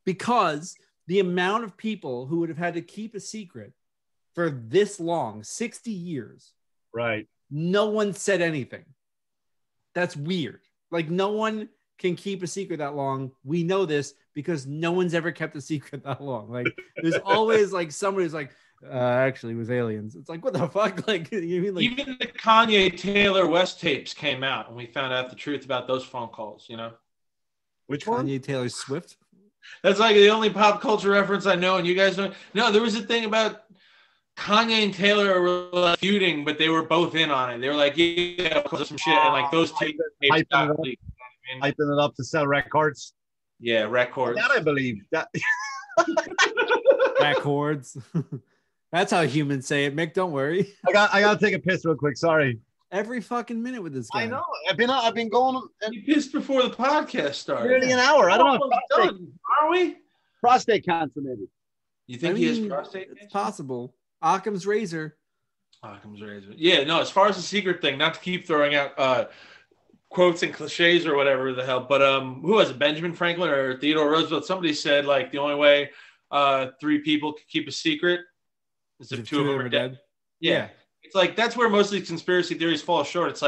because the amount of people who would have had to keep a secret for this long, 60 years, right? No one said anything. That's weird. Like no one can keep a secret that long. We know this because no one's ever kept a secret that long. Like there's always like somebody who's like, actually it was aliens. It's like, what the fuck? Like, you mean like even the Kanye Taylor West tapes came out and we found out the truth about those phone calls, you know? Which one? Kanye Taylor Swift? That's like the only pop culture reference I know. And you guys don't. No, there was a thing about Kanye and Taylor were like feuding, but they were both in on it. They were like, yeah, some shit. And like those tapes got leaked. Hyping it up to sell records. Yeah, records. That I believe. That records. That's how humans say it. Mick, don't worry. I got to take a piss real quick. Sorry. Every fucking minute with this guy. I know. I've been going. You pissed before the podcast started. Nearly an hour. I don't know. Are we? Prostate cancer, maybe. You think he has prostate cancer? It's possible. Occam's razor. Occam's razor. Yeah. No. As far as the secret thing, not to keep throwing out quotes and cliches or whatever the hell, but who was it? Benjamin Franklin or Theodore Roosevelt? Somebody said like the only way 3 people could keep a secret is if 2 of them are dead. Yeah. It's like that's where most of these conspiracy theories fall short. It's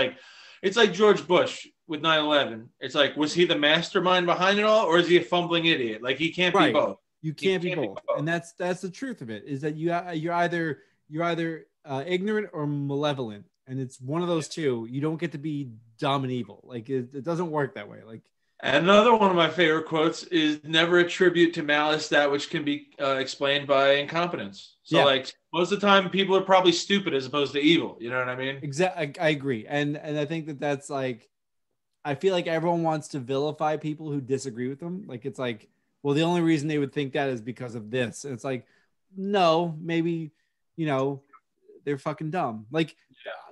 like George Bush with 9/11. It's like, was he the mastermind behind it all, or is he a fumbling idiot? Like he can't be both. You can't be both. And that's the truth of it. Is that you're either ignorant or malevolent, and it's one of those two. You don't get to be dumb and evil. Like it doesn't work that way. Like another one of my favorite quotes is never attribute to malice that which can be explained by incompetence. So like most of the time people are probably stupid as opposed to evil. You know what I mean? Exactly. I agree. And I think that's like, I feel like everyone wants to vilify people who disagree with them. Like, it's like, well, the only reason they would think that is because of this. And it's like, no, maybe, you know, they're fucking dumb. Like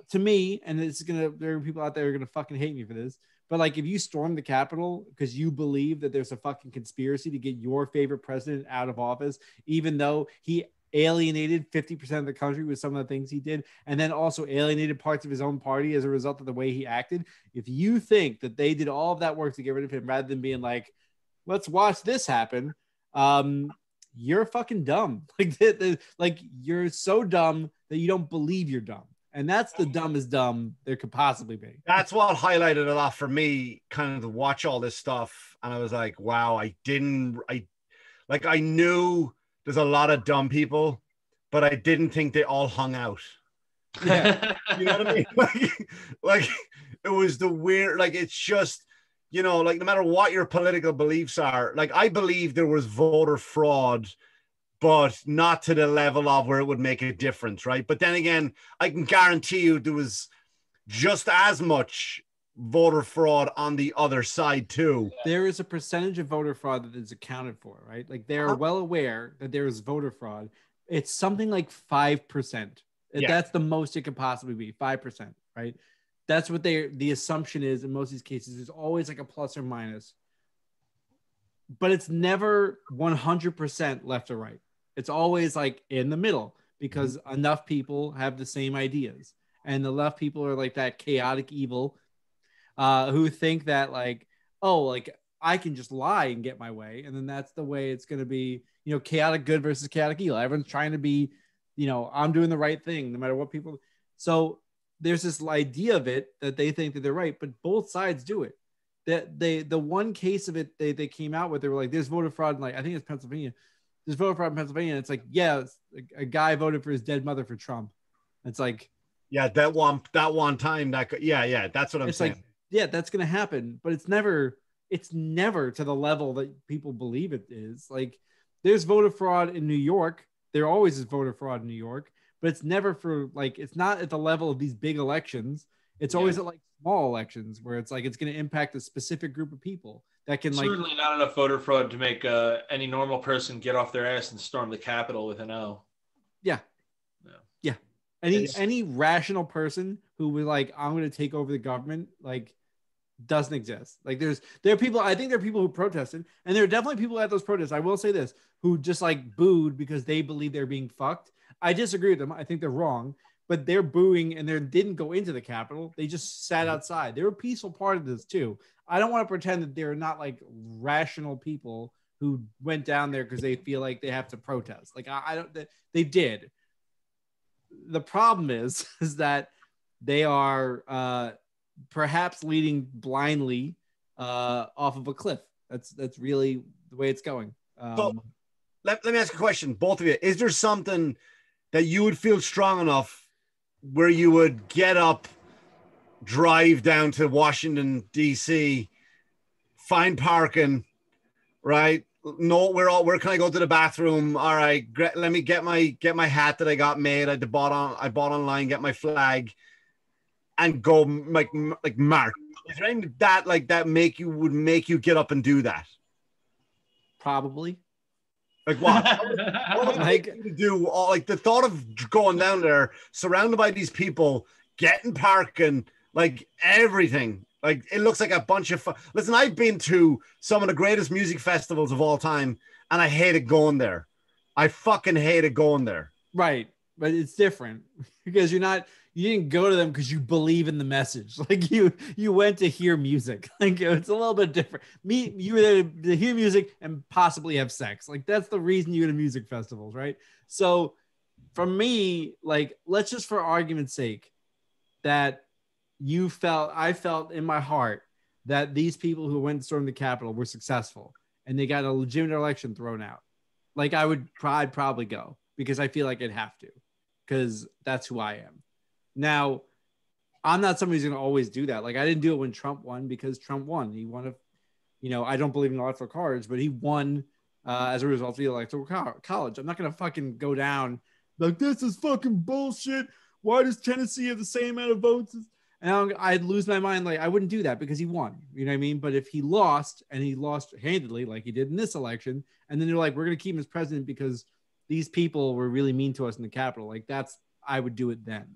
to me, and there are people out there who are going to fucking hate me for this. But like, if you storm the Capitol because you believe that there's a fucking conspiracy to get your favorite president out of office, even though he alienated 50% of the country with some of the things he did, and then also alienated parts of his own party as a result of the way he acted. If you think that they did all of that work to get rid of him rather than being like, let's watch this happen, you're fucking dumb. Like you're so dumb that you don't believe you're dumb. And that's the dumbest dumb there could possibly be. That's what highlighted a lot for me, kind of to watch all this stuff. And I was like, wow, I knew there's a lot of dumb people, but I didn't think they all hung out. Yeah. You know what I mean? Like it was the weird, like, it's just, you know, like no matter what your political beliefs are, like I believe there was voter fraud, but not to the level of where it would make a difference, right? But then again, I can guarantee you there was just as much voter fraud on the other side too. There is a percentage of voter fraud that is accounted for, right? Like they're well aware that there is voter fraud. It's something like 5%. Yeah. That's the most it could possibly be, 5%, right? That's what the assumption is in most of these cases. There's always like a plus or minus, but it's never 100% left or right. It's always like in the middle because enough people have the same ideas, and the left people are like that chaotic evil who think that like, oh, like I can just lie and get my way. And then that's the way it's going to be, you know, chaotic good versus chaotic evil. Everyone's trying to be, you know, I'm doing the right thing no matter what people. So there's this idea of it that they think that they're right, but both sides do it. That the one case of it they came out with, they were like, there's voter fraud in, like, I think it's Pennsylvania. There's voter fraud in Pennsylvania. And it's like, yeah, it's a guy voted for his dead mother for Trump. It's like, yeah, that one time that's what I'm saying. Like, yeah, that's gonna happen, but it's never to the level that people believe it is. Like, there's voter fraud in New York. There always is voter fraud in New York, but it's never for, like, it's not at the level of these big elections. It's always at like small elections where it's like it's going to impact a specific group of people that can, like, certainly not enough voter fraud to make any normal person get off their ass and storm the Capitol with an O. Yeah. Any rational person who was like, I'm going to take over the government, like, doesn't exist. Like, there are people, I think there are people who protested, and there are definitely people at those protests, I will say this, who just like booed because they believe they're being fucked. I disagree with them. I think they're wrong, but they're booing and they didn't go into the Capitol. They just sat outside. They were a peaceful part of this too. I don't want to pretend that they're not like rational people who went down there because they feel like they have to protest. Like, I don't, they did. The problem is that they are perhaps leading blindly off of a cliff. That's really the way it's going. So let me ask a question, both of you. Is there something that you would feel strong enough where you would get up, drive down to Washington, D.C., find parking, right? No, where can I go to the bathroom? All right, let me get my hat that I got made. I bought online, get my flag, and go like march. Is there anything that would make you get up and do that? Probably. Like what? What would make you do all, like, the thought of going down there, surrounded by these people, getting parking, like everything. Like, it looks like a bunch of listen, I've been to some of the greatest music festivals of all time, and I hated going there. I fucking hated going there. Right. But it's different because you didn't go to them because you believe in the message. Like, you went to hear music. Like, it's a little bit different. You were there to hear music and possibly have sex. Like, that's the reason you go to music festivals, right? So for me, like, let's just, for argument's sake, that I felt in my heart that these people who went and stormed the Capitol were successful and they got a legitimate election thrown out. Like, I'd probably go because I feel like I'd have to, because that's who I am. Now, I'm not somebody who's going to always do that. Like, I didn't do it when Trump won because Trump won. He won I don't believe in electoral college, but he won as a result of the electoral college. I'm not going to fucking go down like, this is fucking bullshit. Why does Tennessee have the same amount of votes? And I'd lose my mind. Like, I wouldn't do that because he won. You know what I mean? But if he lost, and he lost handedly, like he did in this election, and then they're like, we're going to keep him as president because these people were really mean to us in the Capitol. Like, I would do it then.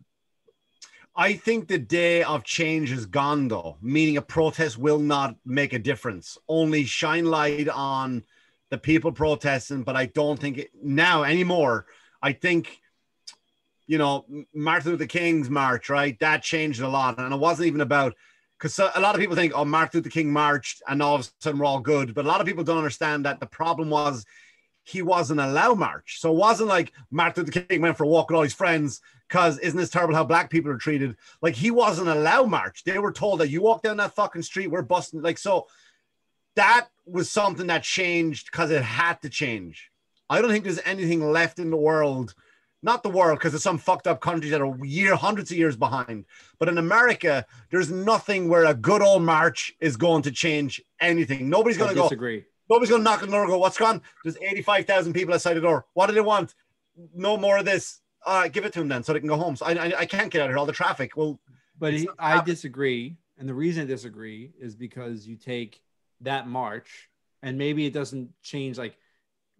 I think the day of change is gone, though, meaning a protest will not make a difference. Only shine light on the people protesting, but I don't think it now anymore. I think, Martin Luther King's march, right? That changed a lot. And it wasn't even about, because a lot of people think, oh, Martin Luther King marched and all of a sudden we're all good. But a lot of people don't understand that the problem was he wasn't allowed march. So it wasn't like Martin Luther King went for a walk with all his friends because isn't this terrible how black people are treated? Like, he wasn't allowed march. They were told that you walk down that fucking street, we're busting. Like, so that was something that changed because it had to change. I don't think there's anything left in the world. Not the world, because there's some fucked up countries that are hundreds of years behind. But in America, there's nothing where a good old march is going to change anything. Nobody's going to go. Disagree. Nobody's going to knock on the door and go, what's gone? There's 85,000 people outside the door. What do they want? No more of this. Give it to them then so they can go home. So I can't get out of here. All the traffic. Well, but I disagree. And the reason I disagree is because you take that march and maybe it doesn't change. Like,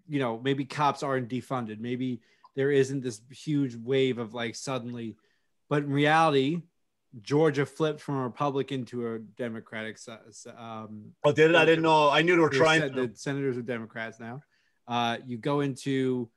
maybe cops aren't defunded. Maybe there isn't this huge wave of like suddenly, but in reality, Georgia flipped from a Republican to a Democratic. Oh, did it? I didn't know. I knew they were trying. The senators are Democrats now. You go into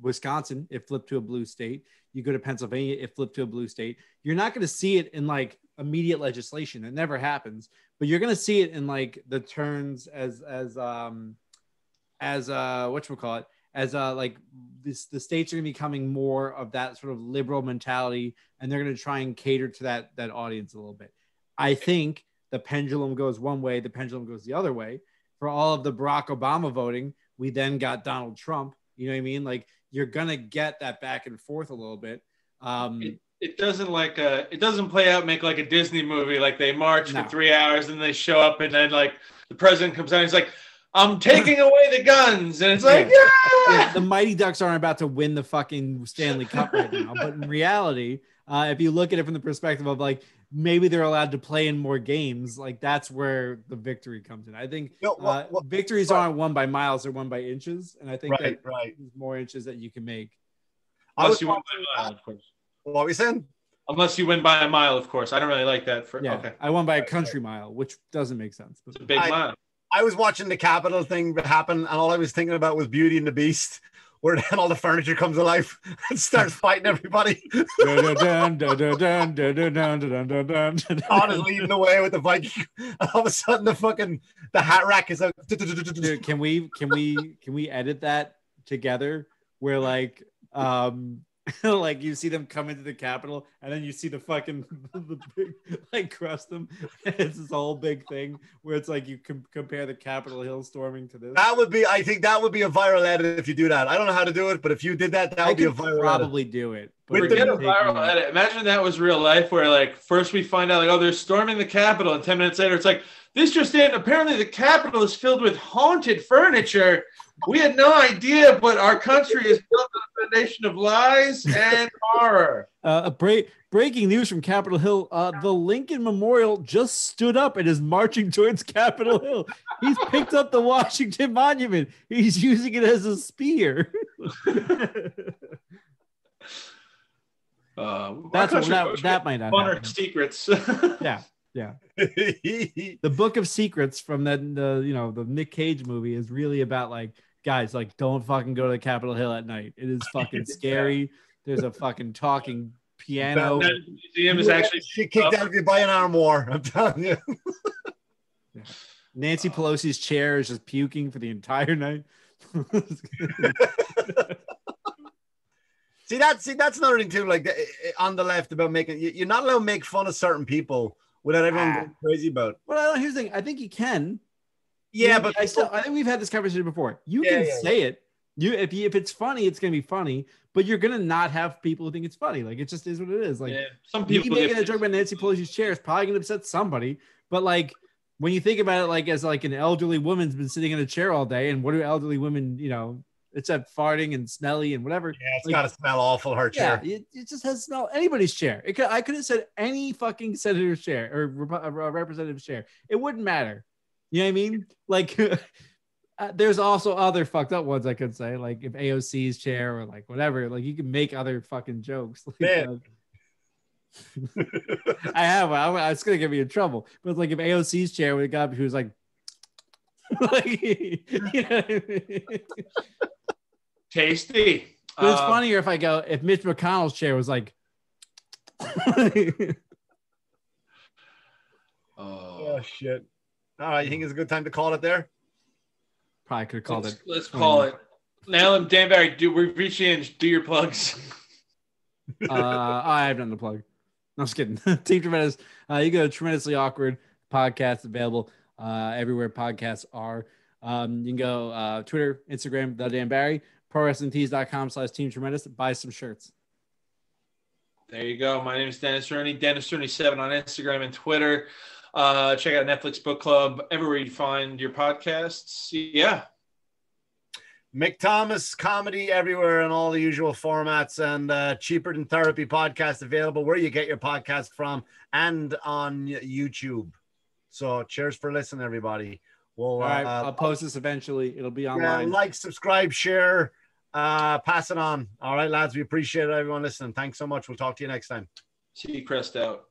Wisconsin, it flipped to a blue state. You go to Pennsylvania, it flipped to a blue state. You're not going to see it in like immediate legislation. It never happens, but you're going to see it in like the turns as whatchamacallit, as like the states are going to be becoming more of that sort of liberal mentality, and they're going to try and cater to that audience a little bit. I think the pendulum goes one way, the pendulum goes the other way. For all of the Barack Obama voting, we then got Donald Trump. You know what I mean? Like, you're going to get that back and forth a little bit. It doesn't it doesn't play out, make like a Disney movie, like they march for 3 hours and they show up and then like the president comes out and he's like, I'm taking away the guns. And it's like, yeah! The Mighty Ducks aren't about to win the fucking Stanley Cup right now. But in reality, if you look at it from the perspective of like, maybe they're allowed to play in more games, like that's where the victory comes in. I think victories aren't won by miles, they're won by inches. And I think there's more inches that you can make. Unless you win by a mile, of course. What are we saying? Unless you win by a mile, of course. I don't really like that. Okay. I won by a country mile, which doesn't make sense. It's a big mile. I was watching the Capitol thing happen, and all I was thinking about was Beauty and the Beast, where then all the furniture comes alive and starts fighting everybody. Todd is leading the way with the Viking, and all of a sudden the hat rack is like. Dude, can we edit that together? Where like like you see them come into the Capitol, and then you see the big, like crush them. It's this whole big thing where it's like you compare the Capitol Hill storming to this. I think that would be a viral edit if you do that. I don't know how to do it, but if you did that, that would be a viral probably edit. Do it. Forget a viral edit. Imagine that was real life, where like first we find out like, oh, they're storming the Capitol, and 10 minutes later it's like, this just in, apparently the Capitol is filled with haunted furniture. We had no idea, but our country is built on a foundation of lies and horror. Breaking news from Capitol Hill. The Lincoln Memorial just stood up and is marching towards Capitol Hill. He's picked up the Washington Monument. He's using it as a spear. That might not happen. Secrets. Yeah. The Book of Secrets from the Nick Cage movie is really about like, guys, like, don't fucking go to the Capitol Hill at night. It is fucking scary. There's a fucking talking piano. The museum is actually she kicked out if you buy an armoire. I'm telling you. Nancy Pelosi's chair is just puking for the entire night. See, that's another thing too. Like on the left about making, you're not allowed to make fun of certain people without everyone going crazy about it. Well, here's the thing. I think you can. Yeah, but I think we've had this conversation before. You can say it. If it's funny, it's gonna be funny. But you're gonna not have people who think it's funny. Like, it just is what it is. Like, some people making a joke about Nancy Pelosi's chair is probably gonna upset somebody. But like, when you think about it, like as like an elderly woman's been sitting in a chair all day, and what do elderly women, except farting and smelly and whatever. Yeah, it's gotta smell awful. Her chair. Yeah, it just has smell. Anybody's chair. I could have said any fucking senator's chair or representative's chair. It wouldn't matter. You know what I mean? Like, there's also other fucked up ones I could say, like if AOC's chair or like whatever. Like, you can make other fucking jokes. Like, I have. It's gonna get me in trouble. But it's like if AOC's chair would have got up, she was like, like, you know what I mean? Tasty. But it's funnier if Mitch McConnell's chair was like, oh shit. All right, you think it's a good time to call it there? Probably could have called it. Let's call it. Now, Dan Barry, we've reached the end. Do your plugs. I have nothing to plug. No, I'm just kidding. Team Tremendous. You go to Tremendously Awkward podcast available everywhere podcasts are. You can go Twitter, Instagram, The Dan Barry, ProWrestlingTees.com/Team Tremendous. Buy some shirts. There you go. My name is Dennis Rooney. Dennis Rooney7 on Instagram and Twitter. Check out Netflix Book Club everywhere you find your podcasts. Yeah. Mick Thomas comedy everywhere in all the usual formats, and Cheaper Than Therapy podcast available where you get your podcast from and on YouTube. So cheers for listening, everybody. Well, all right, I'll post this eventually. It'll be online. Like, subscribe, share, pass it on. All right, lads, we appreciate everyone listening. Thanks so much. We'll talk to you next time. See you, Crest out.